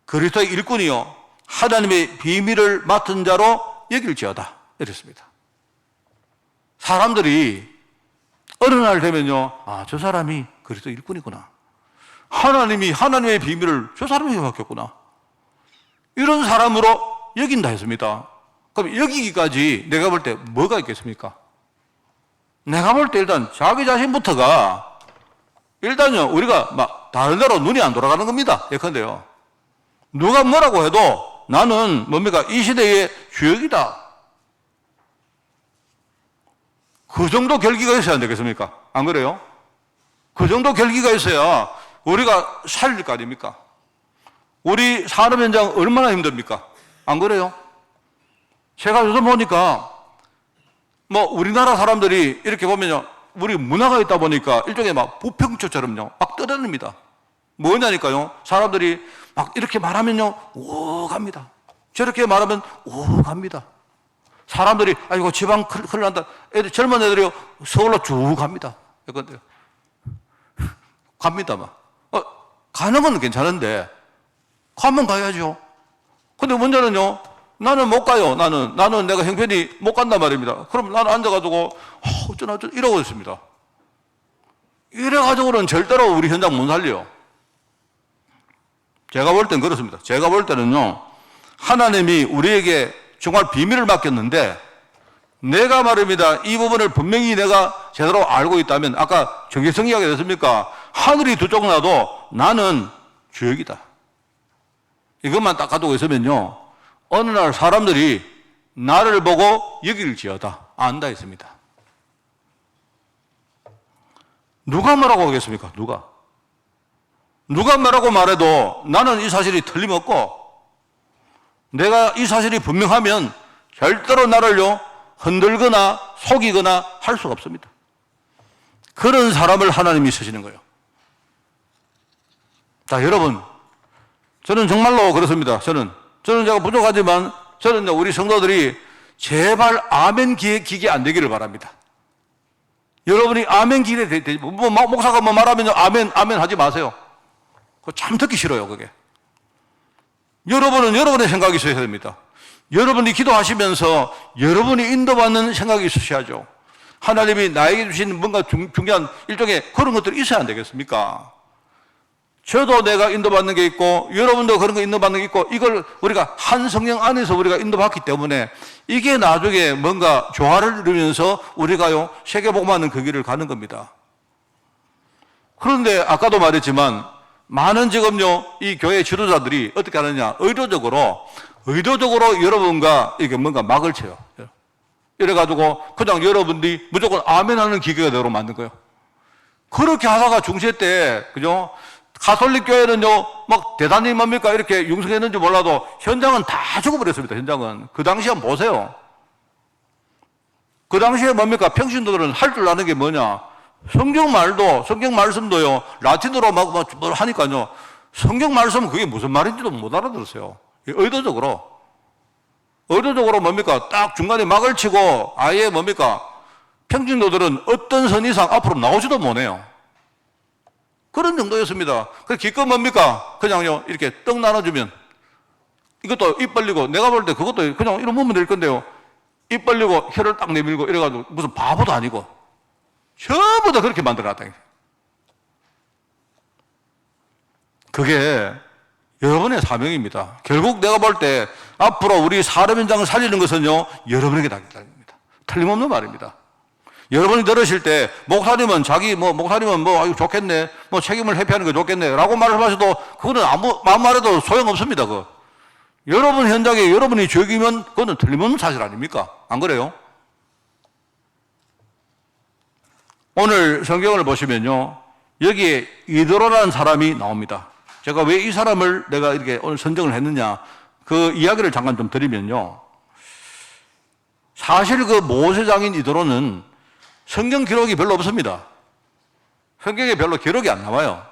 그리스도의 일꾼이요, 하나님의 비밀을 맡은 자로 여길지어다. 이랬습니다. 사람들이 어느 날 되면요, 저 사람이 그리스도 일꾼이구나. 하나님의 비밀을 저 사람에게 맡겼구나. 이런 사람으로 여긴다 했습니다. 그럼 여기기까지 내가 볼 때 뭐가 있겠습니까? 내가 볼 때 일단 자기 자신부터가 일단요, 우리가 다른 데로 눈이 안 돌아가는 겁니다. 예컨대요. 누가 뭐라고 해도 나는 이 시대의 주역이다. 그 정도 결기가 있어야 안 되겠습니까? 안 그래요? 그 정도 결기가 있어야 우리가 살릴 거 아닙니까? 우리 산업 현장 얼마나 힘듭니까? 안 그래요? 제가 요즘 보니까 우리나라 사람들이 이렇게 보면요, 우리 문화가 있다 보니까 일종의 부평초처럼요 막 떠다닙니다. 뭐냐니까요? 사람들이 이렇게 말하면요 오 갑니다. 저렇게 말하면 오 갑니다. 사람들이 이거 지방 큰일 난다. 젊은 애들이요 서울로 쭉 갑니다. 근데 갑니다. 가는 건 괜찮은데 가면 가야죠. 근데 문제는요, 나는 못 가요. 나는 내가 형편이 못 간단 말입니다. 그럼 나는 앉아가지고 어쩌나 이러고 있습니다. 이래가지고는 절대로 우리 현장 못 살려요. 제가 볼 땐 그렇습니다. 제가 볼 때는요, 하나님이 우리에게 정말 비밀을 맡겼는데 내가 말입니다. 이 부분을 분명히 내가 제대로 알고 있다면, 아까 정체성 이야기가 됐습니까? 하늘이 두 쪽 나도 나는 주역이다. 이것만 딱 가지고 있으면요, 어느 날 사람들이 나를 보고 여길지어다 안다 했습니다. 누가 뭐라고 하겠습니까? 누가 뭐라고 말해도 나는 이 사실이 틀림없고, 내가 이 사실이 분명하면 절대로 나를요 흔들거나 속이거나 할 수가 없습니다. 그런 사람을 하나님이 쓰시는 거예요. 자, 여러분, 저는 정말로 그렇습니다. 저는 제가 부족하지만 저는 우리 성도들이 제발 아멘 기계 안 되기를 바랍니다. 여러분이 아멘 기계 되지, 목사가 뭐 말하면 아멘 하지 마세요. 그거 참 듣기 싫어요, 그게. 여러분은 여러분의 생각이 있어야 됩니다. 여러분이 기도하시면서 여러분이 인도받는 생각이 있으셔야죠. 하나님이 나에게 주신 뭔가 중요한 일종의 그런 것들이 있어야 안 되겠습니까? 저도 내가 인도받는 게 있고 여러분도 그런 거 인도받는 게 있고, 이걸 우리가 한 성령 안에서 우리가 인도받기 때문에 이게 나중에 뭔가 조화를 이루면서 우리가요 세계복음하는 그 길을 가는 겁니다. 그런데 아까도 말했지만 많은 지금요 이 교회 지도자들이 어떻게 하느냐, 의도적으로 여러분과 이게 뭔가 막을 쳐요. 이래가지고 그냥 여러분들이 무조건 아멘하는 기계가 되도록 만든 거예요. 그렇게 하다가 중세 때, 그죠? 가톨릭 교회는요, 막 대단히 뭡니까? 이렇게 융성했는지 몰라도 현장은 다 죽어버렸습니다, 현장은. 그 당시에 한번 보세요. 그 당시에 뭡니까? 평신도들은 할 줄 아는 게 뭐냐? 성경 말씀도요, 라틴어로 막 하니까요, 성경 말씀은 그게 무슨 말인지도 못 알아들었어요. 의도적으로 뭡니까? 딱 중간에 막을 치고 아예 뭡니까? 평신도들은 어떤 선 이상 앞으로 나오지도 못해요. 그런 정도였습니다. 그 기껏 뭡니까? 그냥요, 이렇게 떡 나눠주면 이것도 입 벌리고, 내가 볼 때 그것도 그냥 이러면 보면 될 건데요. 입 벌리고 혀를 딱 내밀고 이래가지고 무슨 바보도 아니고 전부 다 그렇게 만들어놨다. 그게 여러분의 사명입니다. 결국 내가 볼 때 앞으로 우리 사람 현장을 살리는 것은요, 여러분에게 달립니다. 틀림없는 말입니다. 여러분이 들으실 때 목사님은 아유 좋겠네, 책임을 회피하는 거 좋겠네 라고 말씀하셔도 그거는 아무 말해도 소용없습니다. 여러분 현장에 여러분이 주역이면 그거는 틀림없는 사실 아닙니까? 안 그래요? 오늘 성경을 보시면요, 여기에 이드로라는 사람이 나옵니다. 제가 왜 이 사람을 내가 이렇게 오늘 선정을 했느냐, 그 이야기를 잠깐 좀 드리면요, 사실 그 모세장인 이드로는 성경 기록이 별로 없습니다. 성경에 별로 기록이 안 나와요.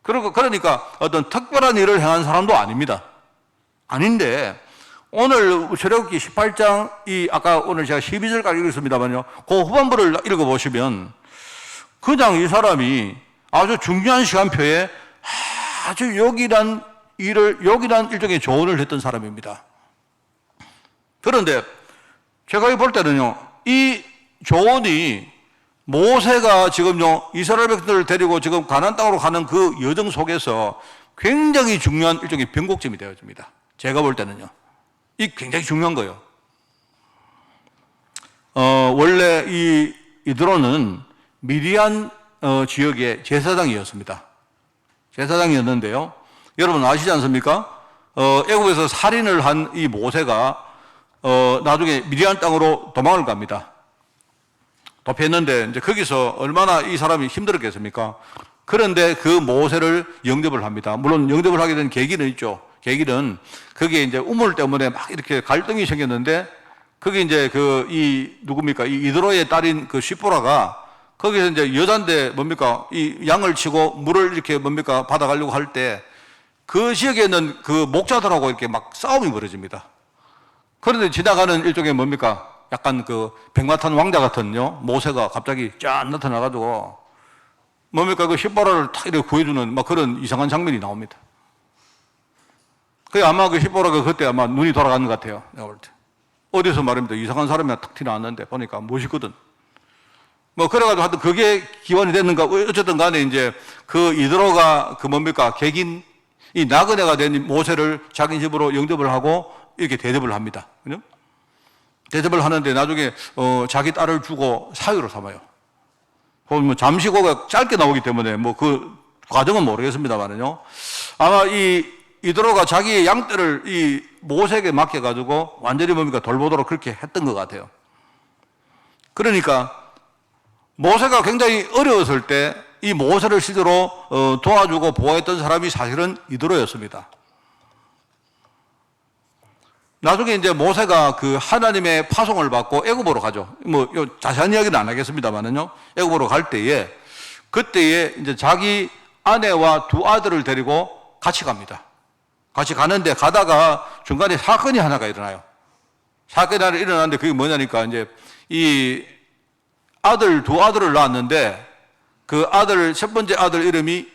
그러니까 어떤 특별한 일을 행한 사람도 아닙니다. 아닌데, 오늘 출애굽기 18장, 아까 오늘 제가 12절까지 읽었습니다만요, 그 후반부를 읽어보시면 그냥 이 사람이 아주 중요한 시간표에 아주 요긴한 일종의 조언을 했던 사람입니다. 그런데 제가 볼 때는요, 이 조언이 모세가 지금요 이스라엘 백성들을 데리고 지금 가나안 땅으로 가는 그 여정 속에서 굉장히 중요한 일종의 변곡점이 되어집니다. 제가 볼 때는요, 이 굉장히 중요한 거예요. 원래 이드로는 미디안 지역의 제사장이었습니다. 제사장이었는데요, 여러분 아시지 않습니까? 애굽에서 살인을 한 이 모세가 나중에 미디안 땅으로 도망을 갑니다. 도피했는데 이제 거기서 얼마나 이 사람이 힘들었겠습니까? 그런데 그 모세를 영접을 합니다. 물론 영접을 하게 된 계기는 있죠. 계기는 거기에 이제 우물 때문에 막 이렇게 갈등이 생겼는데, 그게 이제 누굽니까? 이 이드로의 딸인 그 시보라가 거기서 이제 여잔데 뭡니까? 이 양을 치고 물을 이렇게 뭡니까? 받아가려고 할 때 그 지역에는 그 목자들하고 이렇게 막 싸움이 벌어집니다. 그런데 지나가는 일종의 뭡니까? 약간 그 백마탄 왕자 같은요, 모세가 갑자기 짠 나타나가지고 뭡니까? 그 시보라를 탁 이렇게 구해주는 막 그런 이상한 장면이 나옵니다. 그 아마 그 시보라가 그때 아마 눈이 돌아가는 것 같아요. 내가 볼 때. 어디서 말입니다. 이상한 사람이 탁 튀어나왔는데 보니까 멋있거든. 그래가지고 하여튼 그게 기원이 됐는가, 어쨌든 간에 이제 그 이드로가 그 뭡니까? 객인, 이 나그네가 된 모세를 자기 집으로 영접을 하고 이렇게 대접을 합니다. 그죠? 대접을 하는데 나중에 자기 딸을 주고 사위로 삼아요. 뭐 잠시고가 짧게 나오기 때문에 뭐 그 과정은 모르겠습니다만은요. 아마 이드로가 자기의 양떼를 이 모세에게 맡겨가지고 완전히 뭡니까 돌보도록 그렇게 했던 것 같아요. 그러니까 모세가 굉장히 어려웠을 때 이 모세를 실제로 도와주고 보호했던 사람이 사실은 이드로였습니다. 나중에 이제 모세가 그 하나님의 파송을 받고 애굽으로 가죠. 뭐 자세한 이야기는 안 하겠습니다만은요. 애굽으로 갈 때에 그때에 이제 자기 아내와 두 아들을 데리고 같이 갑니다. 같이 가는데 가다가 중간에 사건이 하나가 일어나요. 사건이 하나 일어나는데 그게 뭐냐니까 이제 이 두 아들을 낳았는데 그 아들, 첫 번째 아들 이름이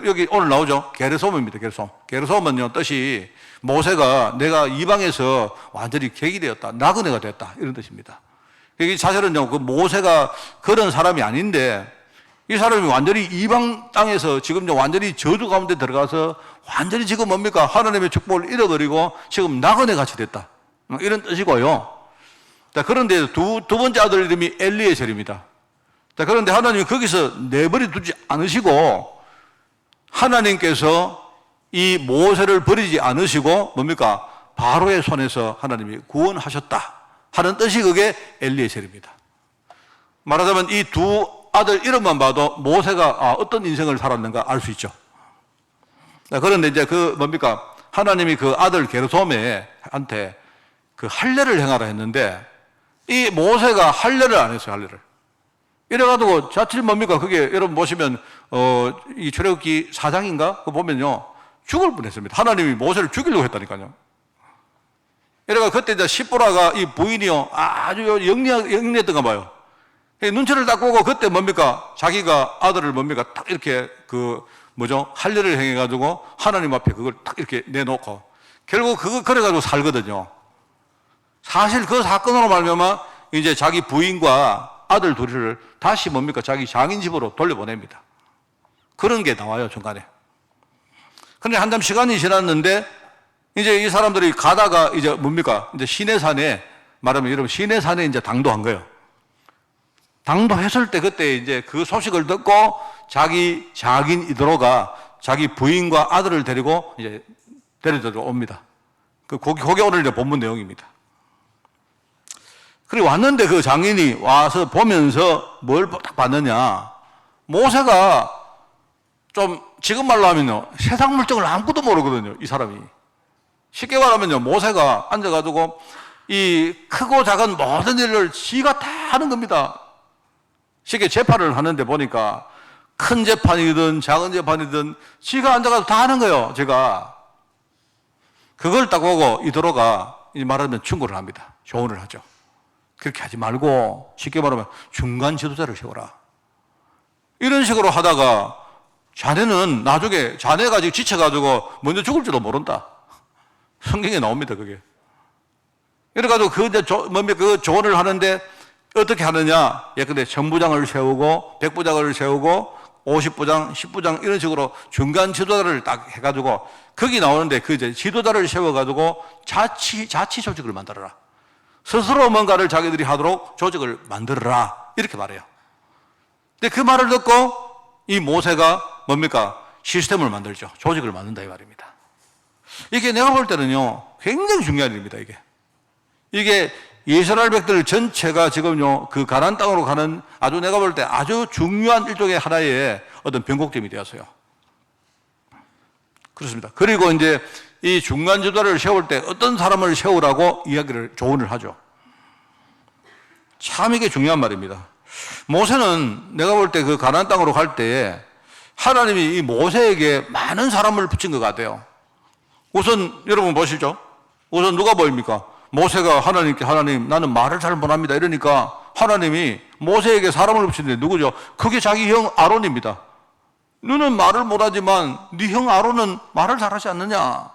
여기 오늘 나오죠. 게르솜입니다. 게르솜. 게르솜은요, 뜻이 모세가 내가 이방에서 완전히 객이 되었다. 나그네가 됐다. 이런 뜻입니다. 이게 사실은요, 그 모세가 그런 사람이 아닌데 이 사람이 완전히 이방 땅에서 지금 완전히 저주 가운데 들어가서 완전히 지금 뭡니까? 하나님의 축복을 잃어버리고 지금 나그네 같이 됐다. 이런 뜻이고요. 자, 그런데 두 번째 아들 이름이 엘리에셀입니다. 자, 그런데 하나님이 거기서 내버려 두지 않으시고 하나님께서 이 모세를 버리지 않으시고 뭡니까? 바로의 손에서 하나님이 구원하셨다 하는 뜻이 그게 엘리에셀입니다. 말하자면 이 두 아들 이름만 봐도 모세가 어떤 인생을 살았는가 알 수 있죠. 자, 그런데 이제 그 뭡니까? 하나님이 그 아들 게르솜한테 그 할례를 행하라 했는데 이 모세가 할례를 안 했어요. 할례를. 이래가지고 자칫 뭡니까? 그게 여러분 보시면 이 출애굽기 4장인가? 그거 보면요 죽을 뻔했습니다. 하나님이 모세를 죽이려고 했다니까요. 이래가 그때 이제 시보라가 이 부인이요 아주 영리했던가 봐요. 눈치를 딱 보고 그때 뭡니까? 자기가 아들을 뭡니까? 딱 이렇게 할례를 행해가지고 하나님 앞에 그걸 딱 이렇게 내놓고 결국 그래가지고 살거든요. 사실 그 사건으로 말미암아 이제 자기 부인과 아들 둘이를 다시 뭡니까? 자기 장인 집으로 돌려보냅니다. 그런 게 나와요, 중간에. 근데 한참 시간이 지났는데 이제 이 사람들이 가다가 이제 뭡니까? 이제 시내산에 말하면 여러분 시내산에 이제 당도한 거예요. 당도했을 때 그때 이제 그 소식을 듣고 자기 장인 이드로가 자기 부인과 아들을 데리고 이제 데려다 옵니다. 그게 오늘 이제 본문 내용입니다. 그리고 왔는데 그 장인이 와서 보면서 뭘 딱 봤느냐. 모세가 좀 지금 말로 하면요. 세상 물정을 아무것도 모르거든요. 이 사람이. 쉽게 말하면요. 모세가 앉아가지고 이 크고 작은 모든 일을 지가 다 하는 겁니다. 쉽게 재판을 하는데 보니까 큰 재판이든 작은 재판이든 지가 앉아가지고 다 하는 거예요. 제가. 그걸 딱 보고 이드로가 말하면 충고를 합니다. 조언을 하죠. 그렇게 하지 말고 쉽게 말하면 중간 지도자를 세워라. 이런 식으로 하다가 자네는 나중에 자네가 지금 지쳐가지고 먼저 죽을지도 모른다. 성경에 나옵니다, 그게. 이래가지고 그 조언을 하는데 어떻게 하느냐. 예컨대 천부장을 세우고 백부장을 세우고 50부장, 10부장 이런 식으로 중간 지도자를 딱 해가지고 거기 나오는데 그 이제 지도자를 세워가지고 자치 조직을 만들어라. 스스로 뭔가를 자기들이 하도록 조직을 만들어라. 이렇게 말해요. 근데 그 말을 듣고 이 모세가 뭡니까? 시스템을 만들죠. 조직을 만든다 이 말입니다. 이게 내가 볼 때는요, 굉장히 중요한 일입니다, 이게 이스라엘 백들 전체가 지금요, 그 가나안 땅으로 가는 아주 내가 볼 때 아주 중요한 일종의 하나의 어떤 변곡점이 되었어요. 그렇습니다. 그리고 이제 이 중간 지도자를 세울 때 어떤 사람을 세우라고 조언을 하죠. 참 이게 중요한 말입니다. 모세는 내가 볼 때 그 가나안 땅으로 갈 때에 하나님이 이 모세에게 많은 사람을 붙인 것 같아요. 우선 여러분 보시죠. 우선 누가 보입니까? 모세가 하나님께 하나님 나는 말을 잘 못합니다 이러니까 하나님이 모세에게 사람을 붙이는데 누구죠? 그게 자기 형 아론입니다. 너는 말을 못하지만 네 형 아론은 말을 잘하지 않느냐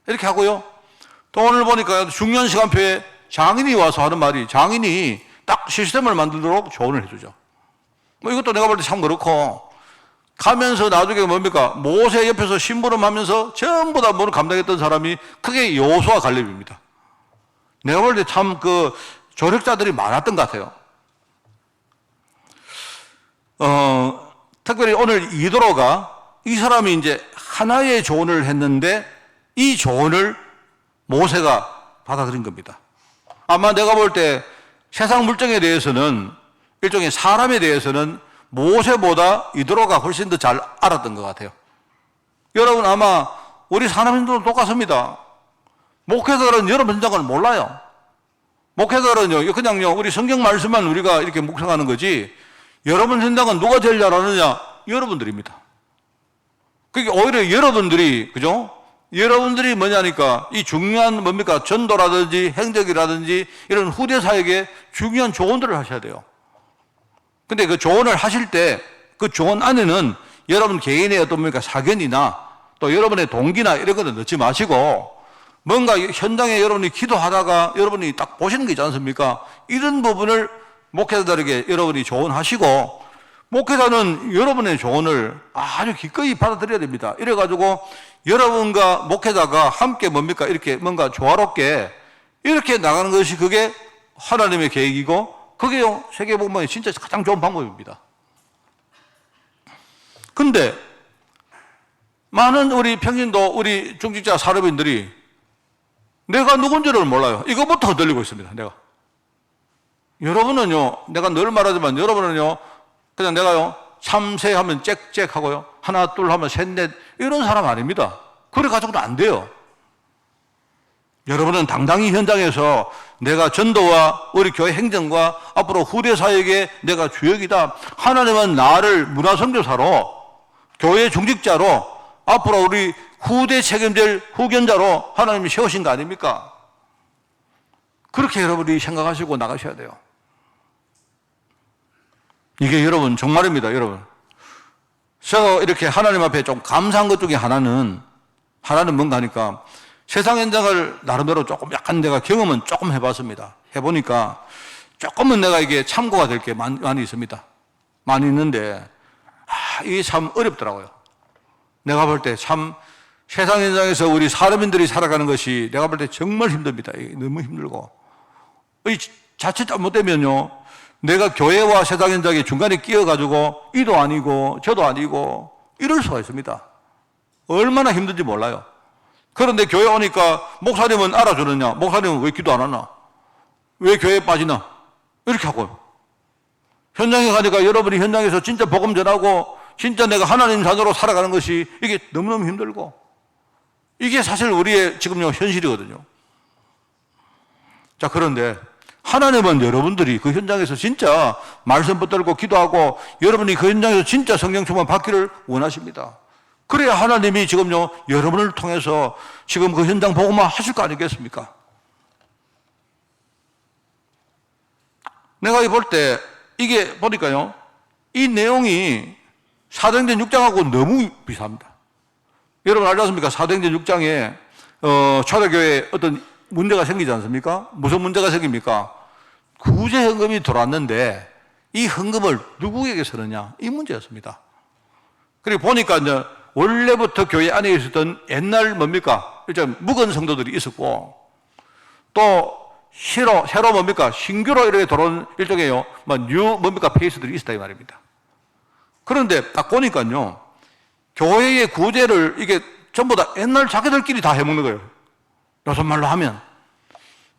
이렇게 하고요. 또 오늘 보니까 중요한 시간표에 장인이 와서 하는 말이 장인이 딱 시스템을 만들도록 조언을 해주죠. 뭐 이것도 내가 볼 때 참 그렇고 가면서 나중에 뭡니까? 모세 옆에서 심부름하면서 전부 다 뭐를 감당했던 사람이 크게 여호수아 갈렙입니다. 내가 볼 때 참 조력자들이 많았던 것 같아요. 특별히 오늘 이도로가 이 사람이 이제 하나의 조언을 했는데 이 조언을 모세가 받아들인 겁니다. 아마 내가 볼 때 세상 물정에 대해서는 일종의 사람에 대해서는 모세보다 이도로가 훨씬 더 잘 알았던 것 같아요. 여러분 아마 우리 사람들도 똑같습니다. 목회자들은 여러분 현장을 몰라요. 목회자들은요 그냥요 우리 성경 말씀만 우리가 이렇게 묵상하는 거지 여러분 현장은 누가 제일 잘 아느냐? 여러분들입니다. 그게 오히려 여러분들이 그죠? 여러분들이 뭐냐니까 이 중요한 뭡니까? 전도라든지 행적이라든지 이런 후대사에게 중요한 조언들을 하셔야 돼요. 근데 그 조언을 하실 때 그 조언 안에는 여러분 개인의 어떤 뭡니까? 사견이나 또 여러분의 동기나 이런 것을 넣지 마시고 뭔가 현장에 여러분이 기도하다가 여러분이 딱 보시는 게 있지 않습니까? 이런 부분을 목회자들에게 여러분이 조언하시고 목회자는 여러분의 조언을 아주 기꺼이 받아들여야 됩니다. 이래가지고 여러분과 목회자가 함께 뭡니까? 이렇게 뭔가 조화롭게 이렇게 나가는 것이 그게 하나님의 계획이고 그게 세계복음의 진짜 가장 좋은 방법입니다. 근데 많은 우리 평신도 우리 중직자 사업인들이 내가 누군지를 몰라요. 이거부터 흔들리고 있습니다. 내가. 여러분은요, 내가 늘 말하지만 여러분은요, 그냥 내가요, 3세 하면 짹짹 하고요, 하나, 둘 하면 셋, 넷, 이런 사람 아닙니다. 그래 가지고는 안 돼요. 여러분은 당당히 현장에서 내가 전도와 우리 교회 행정과 앞으로 후대사에게 내가 주역이다. 하나님은 나를 문화선교사로, 교회 중직자로, 앞으로 우리 후대 책임질 후견자로 하나님이 세우신 거 아닙니까? 그렇게 여러분이 생각하시고 나가셔야 돼요. 이게 여러분 정말입니다, 여러분. 제가 이렇게 하나님 앞에 좀 감사한 것 중에 하나는 뭔가 하니까 세상 현장을 나름대로 조금 약간 내가 경험은 조금 해봤습니다. 해보니까 조금은 내가 이게 참고가 될 게 많이 있습니다. 많이 있는데, 이게 참 어렵더라고요. 내가 볼 때 참 세상 현장에서 우리 사람인들이 살아가는 것이 내가 볼 때 정말 힘듭니다. 너무 힘들고. 자칫 잘못되면요, 내가 교회와 세상 현장의 중간에 끼어가지고 이도 아니고 저도 아니고 이럴 수가 있습니다. 얼마나 힘든지 몰라요. 그런데 교회 오니까 목사님은 알아주느냐? 목사님은 왜 기도 안 하나? 왜 교회에 빠지나? 이렇게 하고. 현장에 가니까 여러분이 현장에서 진짜 복음 전하고 진짜 내가 하나님 자녀로 살아가는 것이 이게 너무너무 힘들고 이게 사실 우리의 지금요 현실이거든요. 자, 그런데 하나님은 여러분들이 그 현장에서 진짜 말씀 붙들고 기도하고 여러분이 그 현장에서 진짜 성령 충만 받기를 원하십니다. 그래야 하나님이 지금요 여러분을 통해서 지금 그 현장 복음화 하실 거 아니겠습니까? 내가 볼 때 이게 보니까요 이 내용이 사도행전 6장하고 너무 비슷합니다. 여러분 알지 않습니까? 사도행전 6장에 초대교회에 어떤 문제가 생기지 않습니까? 무슨 문제가 생깁니까? 구제 헌금이 들어왔는데 이 헌금을 누구에게 쓰느냐? 이 문제였습니다. 그리고 보니까 이제 원래부터 교회 안에 있었던 옛날 뭡니까? 일단 묵은 성도들이 있었고 또 새로 뭡니까? 신규로 이렇게 들어온 일종의 뉴 뭡니까? 페이스들이 있었다 이 말입니다. 그런데 딱 보니까요 교회의 구제를 이게 전부 다 옛날 자기들끼리 다 해먹는 거예요. 요즘 말로 하면.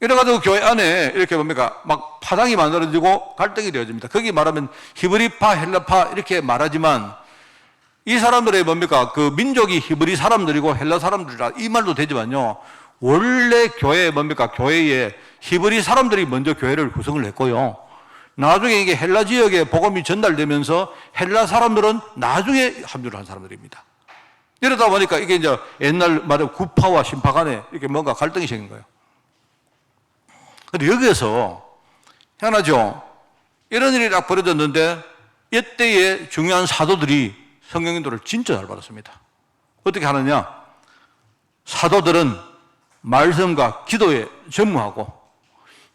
이래가지고 교회 안에 이렇게 뭡니까? 막 파장이 만들어지고 갈등이 되어집니다. 거기 말하면 히브리파, 헬라파 이렇게 말하지만 이 사람들의 뭡니까? 그 민족이 히브리 사람들이고 헬라 사람들이라 이 말도 되지만요. 원래 교회 뭡니까? 교회에 히브리 사람들이 먼저 교회를 구성을 했고요. 나중에 이게 헬라 지역에 복음이 전달되면서 헬라 사람들은 나중에 합류를 한 사람들입니다. 이러다 보니까 이게 이제 옛날 말에 구파와 신파 간에 이렇게 뭔가 갈등이 생긴 거예요. 근데 여기에서 희한하죠. 이런 일이 딱 벌어졌는데 이때의 중요한 사도들이 성령 인도를 진짜 잘 받았습니다. 어떻게 하느냐? 사도들은 말씀과 기도에 전무하고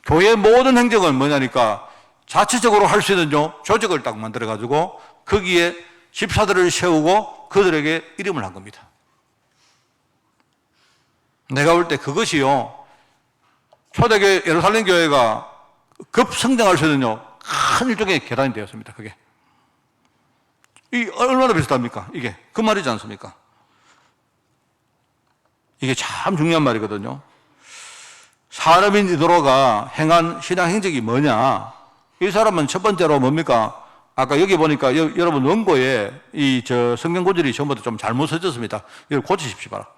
교회의 모든 행정은 뭐냐니까 자체적으로 할 수 있는 조직을 딱 만들어가지고 거기에 집사들을 세우고 그들에게 이름을 한 겁니다. 내가 볼 때 그것이요 초대교회 예루살렘 교회가 급성장할 수 있는요, 큰 일종의 계단이 되었습니다. 그게. 이 얼마나 비슷합니까? 이게. 그 말이지 않습니까? 이게 참 중요한 말이거든요. 사람인 이도로가 행한 신앙 행적이 뭐냐? 이 사람은 첫 번째로 뭡니까? 아까 여기 보니까 여러분 원고에 성경 구절이 전부 다 좀 잘못 써졌습니다. 이걸 고치십시오, 봐라.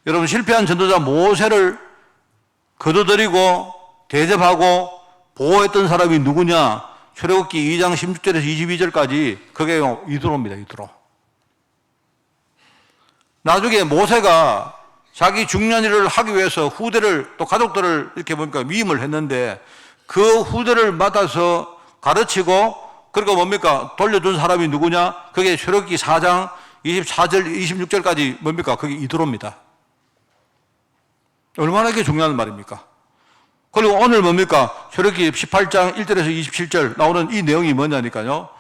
여러분 실패한 전도자 모세를 거둬들이고 대접하고 보호했던 사람이 누구냐? 출애굽기 2장 16절에서 22절까지 그게 이도로입니다. 이도로. 나중에 모세가 자기 중요한 일을 하기 위해서 후대를 또 가족들을 이렇게 보니까 위임을 했는데 그 후대를 맡아서 가르치고 그리고 뭡니까? 돌려준 사람이 누구냐? 그게 출애굽기 4장 24절 26절까지 뭡니까? 그게 이도로입니다. 얼마나 이게 중요한 말입니까? 그리고 오늘 뭡니까? 출애굽기 18장 1절에서 27절 나오는 이 내용이 뭐냐니까요.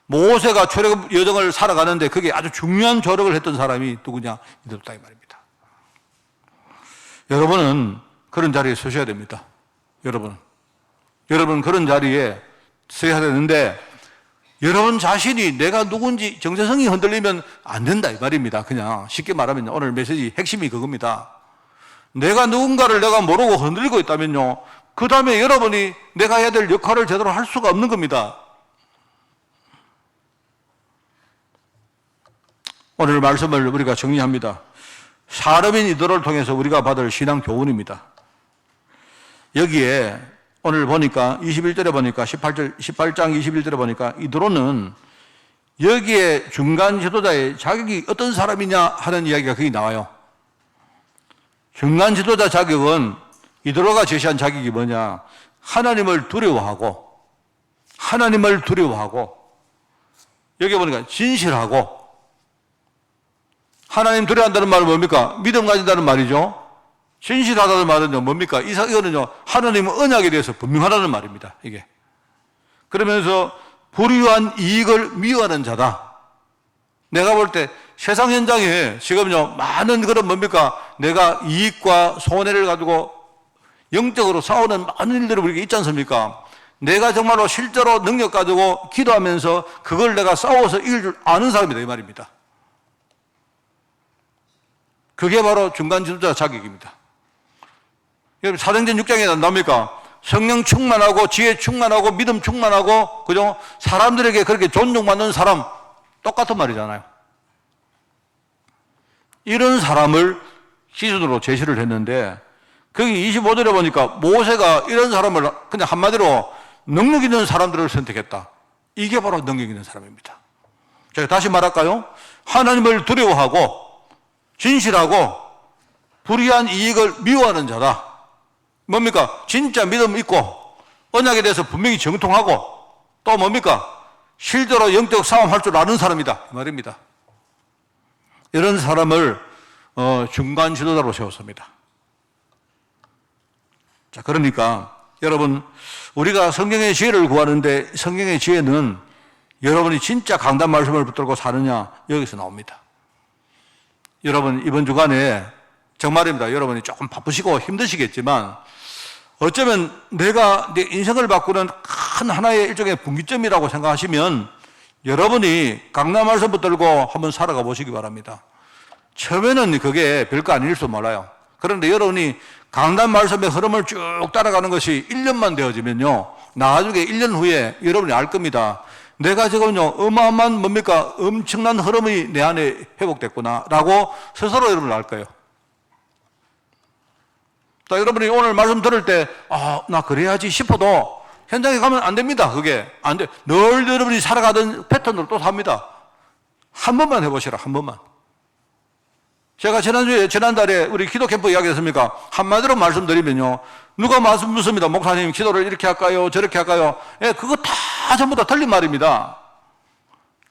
모세가 출애굽 여정을 살아가는데 그게 아주 중요한 조력을 했던 사람이 누구냐? 이도로다 이 말입니다. 여러분은 그런 자리에 서셔야 됩니다. 여러분 그런 자리에 서야 되는데 여러분 자신이 내가 누군지 정체성이 흔들리면 안 된다 이 말입니다. 그냥 쉽게 말하면 오늘 메시지 핵심이 그겁니다. 내가 누군가를 내가 모르고 흔들리고 있다면요, 그 다음에 여러분이 내가 해야 될 역할을 제대로 할 수가 없는 겁니다. 오늘 말씀을 우리가 정리합니다. 사람인 이도를 통해서 우리가 받을 신앙 교훈입니다. 여기에 오늘 보니까 21절에 보니까 18장 21절에 보니까 이도로는 여기에 중간 지도자의 자격이 어떤 사람이냐 하는 이야기가 거기 나와요. 중간 지도자 자격은 이도로가 제시한 자격이 뭐냐? 하나님을 두려워하고 여기 보니까 진실하고 하나님 두려워한다는 말은 뭡니까? 믿음 가진다는 말이죠. 진실하다는 말은요, 뭡니까? 이거는요, 하나님의 언약에 대해서 분명하다는 말입니다, 이게. 그러면서, 불의한 이익을 미워하는 자다. 내가 볼 때 세상 현장에 지금요, 많은 그런 뭡니까? 내가 이익과 손해를 가지고 영적으로 싸우는 많은 일들이 우리에게 있지 않습니까? 내가 정말로 실제로 능력 가지고 기도하면서 그걸 내가 싸워서 이길 줄 아는 사람이다, 이 말입니다. 그게 바로 중간 지도자 자격입니다. 여러분, 사도행전 6장에 나옵니까? 성령 충만하고 지혜 충만하고 믿음 충만하고 그죠? 사람들에게 그렇게 존중받는 사람 똑같은 말이잖아요. 이런 사람을 기준으로 제시를 했는데 거기 25절에 보니까 모세가 이런 사람을 그냥 한마디로 능력 있는 사람들을 선택했다. 이게 바로 능력 있는 사람입니다. 제가 다시 말할까요? 하나님을 두려워하고 진실하고 불의한 이익을 미워하는 자다. 뭡니까? 진짜 믿음 있고 언약에 대해서 분명히 정통하고 또 뭡니까? 실제로 영적 싸움할 줄 아는 사람이다 이 말입니다. 이런 사람을 중간 지도자로 세웠습니다. 자, 그러니까 여러분 우리가 성경의 지혜를 구하는데 성경의 지혜는 여러분이 진짜 강단 말씀을 붙들고 사느냐 여기서 나옵니다. 여러분 이번 주간에 정말입니다. 여러분이 조금 바쁘시고 힘드시겠지만 어쩌면 내가 내 인생을 바꾸는 큰 하나의 일종의 분기점이라고 생각하시면 여러분이 강단 말씀 붙들고 한번 살아가 보시기 바랍니다. 처음에는 그게 별거 아닐지도 몰라요. 그런데 여러분이 강단 말씀의 흐름을 쭉 따라가는 것이 1년만 되어지면요 나중에 1년 후에 여러분이 알 겁니다. 내가 지금요 어마어마한 뭡니까 엄청난 흐름이 내 안에 회복됐구나 라고 스스로 여러분을 알 거예요. 자, 여러분이 오늘 말씀 들을 때 나 그래야지 싶어도 현장에 가면 안 됩니다. 그게 안 돼. 늘 여러분이 살아가던 패턴으로 또 삽니다. 한 번만 해보시라. 한 번만. 제가 지난달에 우리 기도 캠프 이야기했습니까? 한마디로 말씀드리면요. 누가 말씀 묻습니다. 목사님 기도를 이렇게 할까요? 저렇게 할까요? 예, 그거 다 전부 다 틀린 말입니다.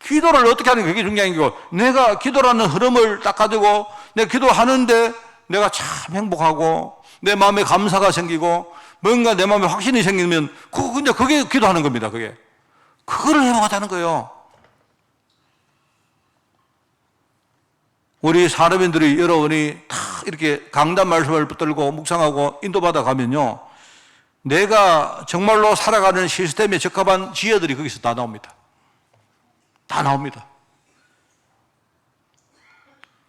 기도를 어떻게 하는 게 그게 중요한 거고 내가 기도라는 흐름을 딱 가지고 내가 기도하는데 내가 참 행복하고 내 마음에 감사가 생기고 뭔가 내 마음에 확신이 생기면 그게 기도하는 겁니다. 그거를 회복하자는 거예요. 우리 사람인들이 여러분이 다 이렇게 강단 말씀을 붙들고 묵상하고 인도받아 가면요 내가 정말로 살아가는 시스템에 적합한 지혜들이 거기서 다 나옵니다. 다 나옵니다.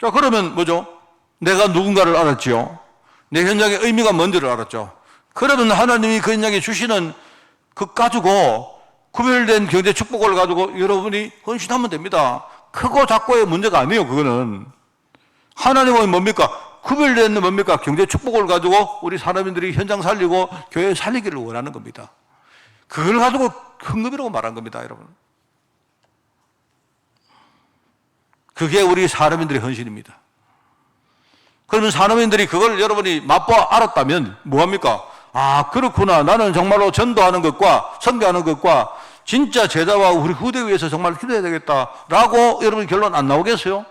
자, 그러면 뭐죠? 내가 누군가를 알았지요. 내 현장의 의미가 뭔지를 알았죠. 그러면 하나님이 그 현장에 주시는 그 가지고 구별된 경제 축복을 가지고 여러분이 헌신하면 됩니다. 크고 작고의 문제가 아니에요. 그거는 하나님은 뭡니까? 구별된 뭡니까? 경제 축복을 가지고 우리 사람들이 현장 살리고 교회 살리기를 원하는 겁니다. 그걸 가지고 헌금이라고 말한 겁니다, 여러분. 그게 우리 사람들의 헌신입니다. 그러면 사람들이 그걸 여러분이 맛보아 알았다면 뭐합니까? 아, 그렇구나. 나는 정말로 전도하는 것과 선교하는 것과 진짜 제자와 우리 후대 위해서 정말 기도해야 되겠다라고 여러분 결론 안 나오겠어요?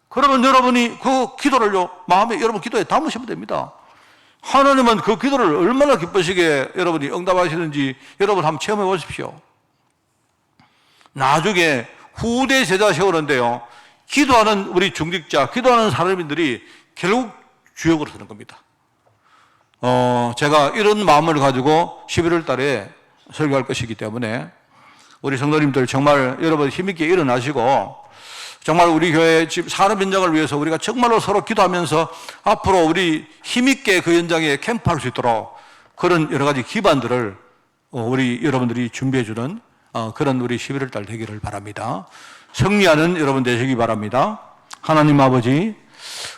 그러면 여러분이 그 기도를요, 마음에 여러분 기도에 담으시면 됩니다. 하나님은 그 기도를 얼마나 기쁘시게 여러분이 응답하시는지 여러분 한번 체험해 보십시오. 나중에 후대 제자 세우는데요, 기도하는 우리 중직자, 기도하는 사람들이 결국 주역으로 서는 겁니다. 제가 이런 마음을 가지고 11월 달에 설교할 것이기 때문에 우리 성도님들 정말 여러분 힘있게 일어나시고 정말 우리 교회 집 산업 현장을 위해서 우리가 정말로 서로 기도하면서 앞으로 우리 힘있게 그 현장에 캠프할 수 있도록 그런 여러 가지 기반들을 우리 여러분들이 준비해 주는 그런 우리 11월 달 되기를 바랍니다. 승리하는 여러분 되시기 바랍니다. 하나님 아버지,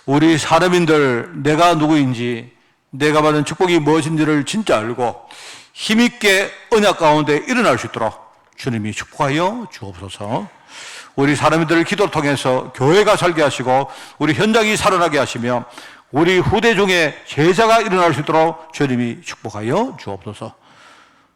우리 사람인들 내가 누구인지 내가 받은 축복이 무엇인지를 진짜 알고 힘있게 언약 가운데 일어날 수 있도록 주님이 축복하여 주옵소서. 우리 사람들을 기도를 통해서 교회가 살게 하시고 우리 현장이 살아나게 하시며 우리 후대 중에 제자가 일어날 수 있도록 주님이 축복하여 주옵소서.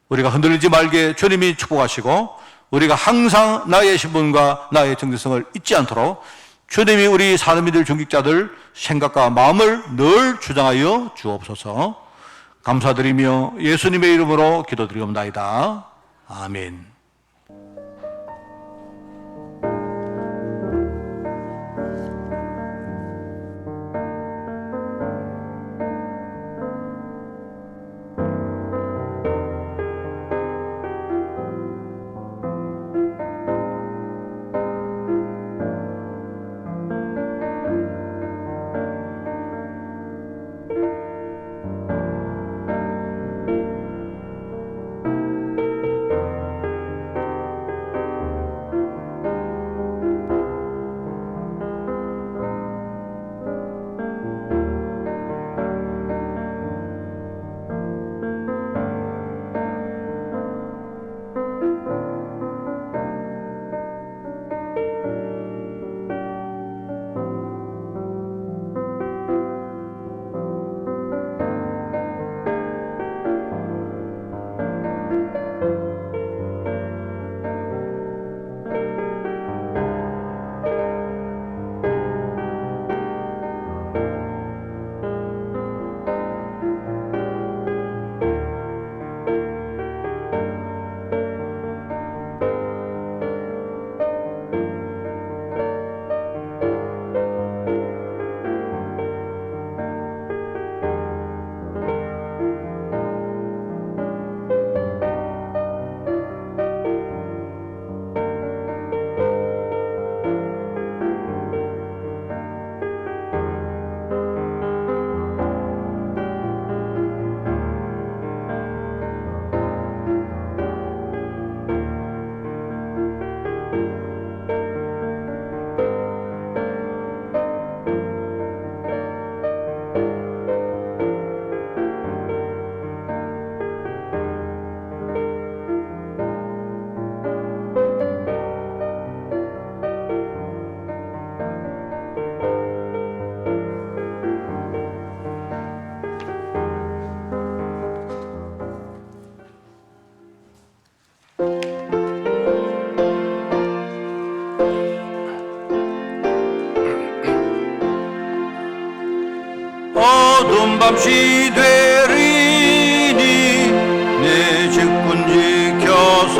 우리가 흔들리지 말게 주님이 축복하시고 우리가 항상 나의 신분과 나의 정체성을 잊지 않도록 주님이 우리 사람들 중직자들 생각과 마음을 늘 주장하여 주옵소서. 감사드리며 예수님의 이름으로 기도드리옵나이다. 아멘. 어두운 밤시 되리니 내 직분 지켜서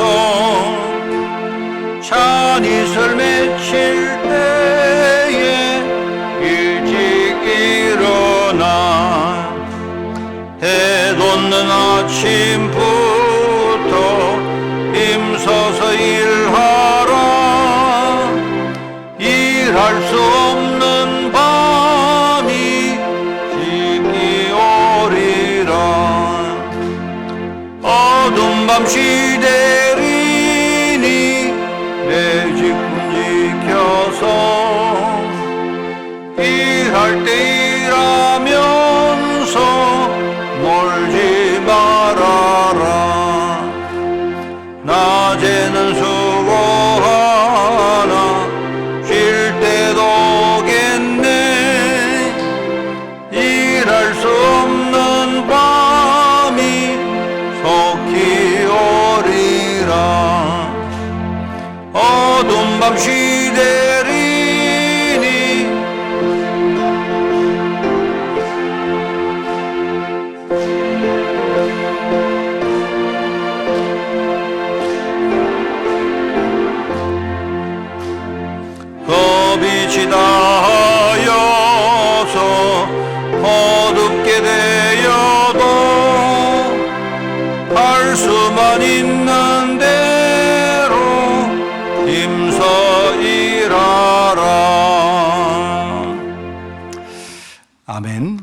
찬이슬 맺힐 때에 일찍 일어나 해 돋는 아침부터 힘써서 일하라. 일할 수 없는 밤이 지기오리라. 어두운 밤 시대리니 내 직분 지켜서 일할 때 일하면서 놀지 말아라. 낮에는 수고하나 쉴 때도 오겠네. 일할 수 없는 밤이 속히 오리라. 어두운 밤 시대리니 그 빛이 닿아여서 어둡게 되어도 할 수만 있는 대로 힘써 일하라. 아멘.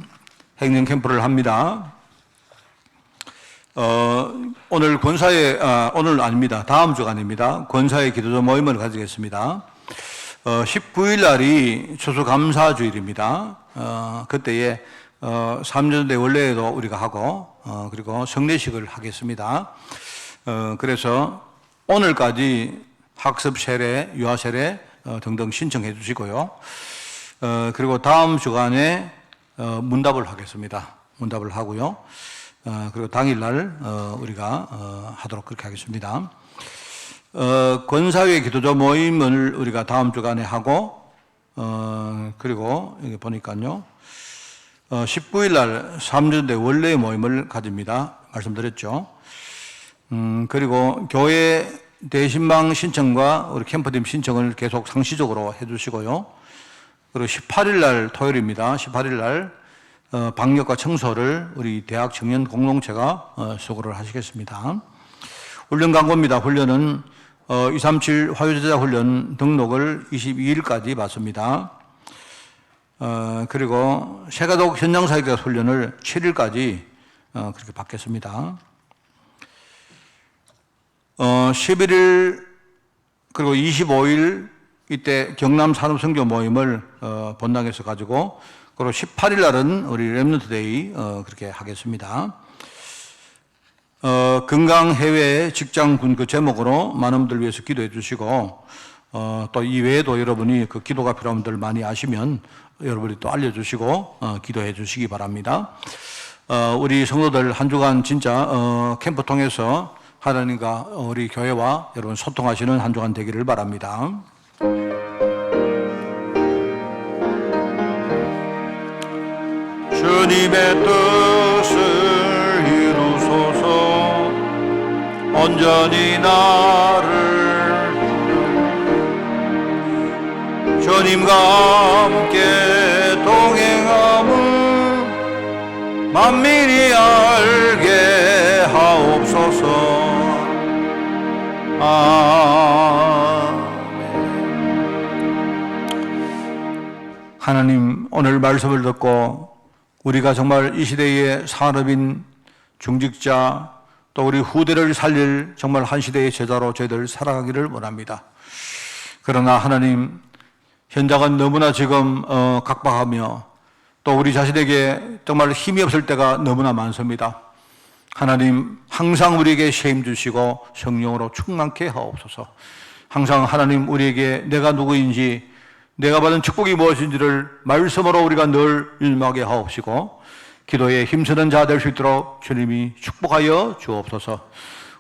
행정 캠프를 합니다. 오늘 권사의 오늘 아닙니다. 다음 주간입니다. 권사의 기도조 모임을 가지겠습니다. 19일 날이 추수감사주일입니다. 그때에 3년 대 원래도 우리가 하고 그리고 성례식을 하겠습니다. 그래서 오늘까지 학습 세례, 유아 세례 등등 신청해 주시고요. 그리고 다음 주간에 문답을 하겠습니다. 문답을 하고요. 그리고 당일날 우리가 하도록 그렇게 하겠습니다. 권사회 기도조 모임을 우리가 다음 주간에 하고 그리고 여기 보니까요 19일 날 3주대 원래 모임을 가집니다. 말씀드렸죠. 그리고 교회 대신방 신청과 우리 캠프팀 신청을 계속 상시적으로 해주시고요. 그리고 18일 날 토요일입니다. 18일 날 방역과 청소를 우리 대학 청년 공동체가 수고를 하시겠습니다. 훈련 광고입니다. 훈련은 237 화요제자 훈련 등록을 22일까지 받습니다. 그리고 세가독 현장사역자 훈련을 7일까지 그렇게 받겠습니다. 11일 그리고 25일 이때 경남 산업선교 모임을 본당에서 가지고 그리고 18일 날은 우리 렘넌트 데이 그렇게 하겠습니다. 건강 해외 직장 군 그 제목으로 많은 분들 위해서 기도해 주시고 또 이 외에도 여러분이 그 기도가 필요한 분들 많이 아시면 여러분이 또 알려주시고 기도해 주시기 바랍니다. 우리 성도들 한 주간 진짜 캠프 통해서 하나님과 우리 교회와 여러분 소통하시는 한 주간 되기를 바랍니다. 주님의 뜻을 이루소서. 온전히 나를 주님과 함께 동행함을 만민이 알게 하옵소서. 아멘. 하나님, 오늘 말씀을 듣고 우리가 정말 이 시대의 산업인 중직자 또 우리 후대를 살릴 정말 한 시대의 제자로 저희들 살아가기를 원합니다. 그러나 하나님, 현장은 너무나 지금 각박하며 또 우리 자신에게 정말 힘이 없을 때가 너무나 많습니다. 하나님, 항상 우리에게 힘 주시고 성령으로 충만케 하옵소서. 항상 하나님 우리에게 내가 누구인지 내가 받은 축복이 무엇인지를 말씀으로 우리가 늘 일하게 하옵시고 기도에 힘쓰는 자 될 수 있도록 주님이 축복하여 주옵소서.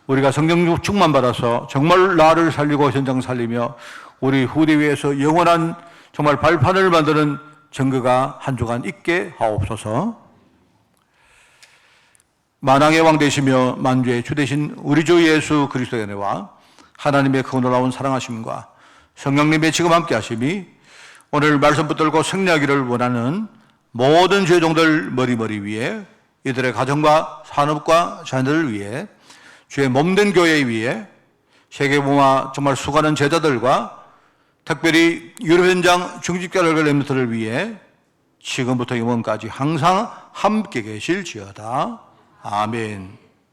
우리가 성령 충만 받아서 정말 나를 살리고 현장 살리며 우리 후대 위에서 영원한 정말 발판을 만드는 증거가 한 주간 있게 하옵소서. 만왕의 왕 되시며 만주의 주 되신 우리 주 예수 그리스도의 은혜와 하나님의 그 놀라운 사랑하심과 성령님의 지금 함께 하심이 오늘 말씀 붙들고 승리하기를 원하는 모든 죄종들 머리 위에 이들의 가정과 산업과 자녀들을 위해 주의 몸된 교회 위에 세계복음화 정말 수고하는 제자들과 특별히 유럽 현장 중직자들 렘넌트를 위해 지금부터 영원까지 항상 함께 계실지어다. 아멘.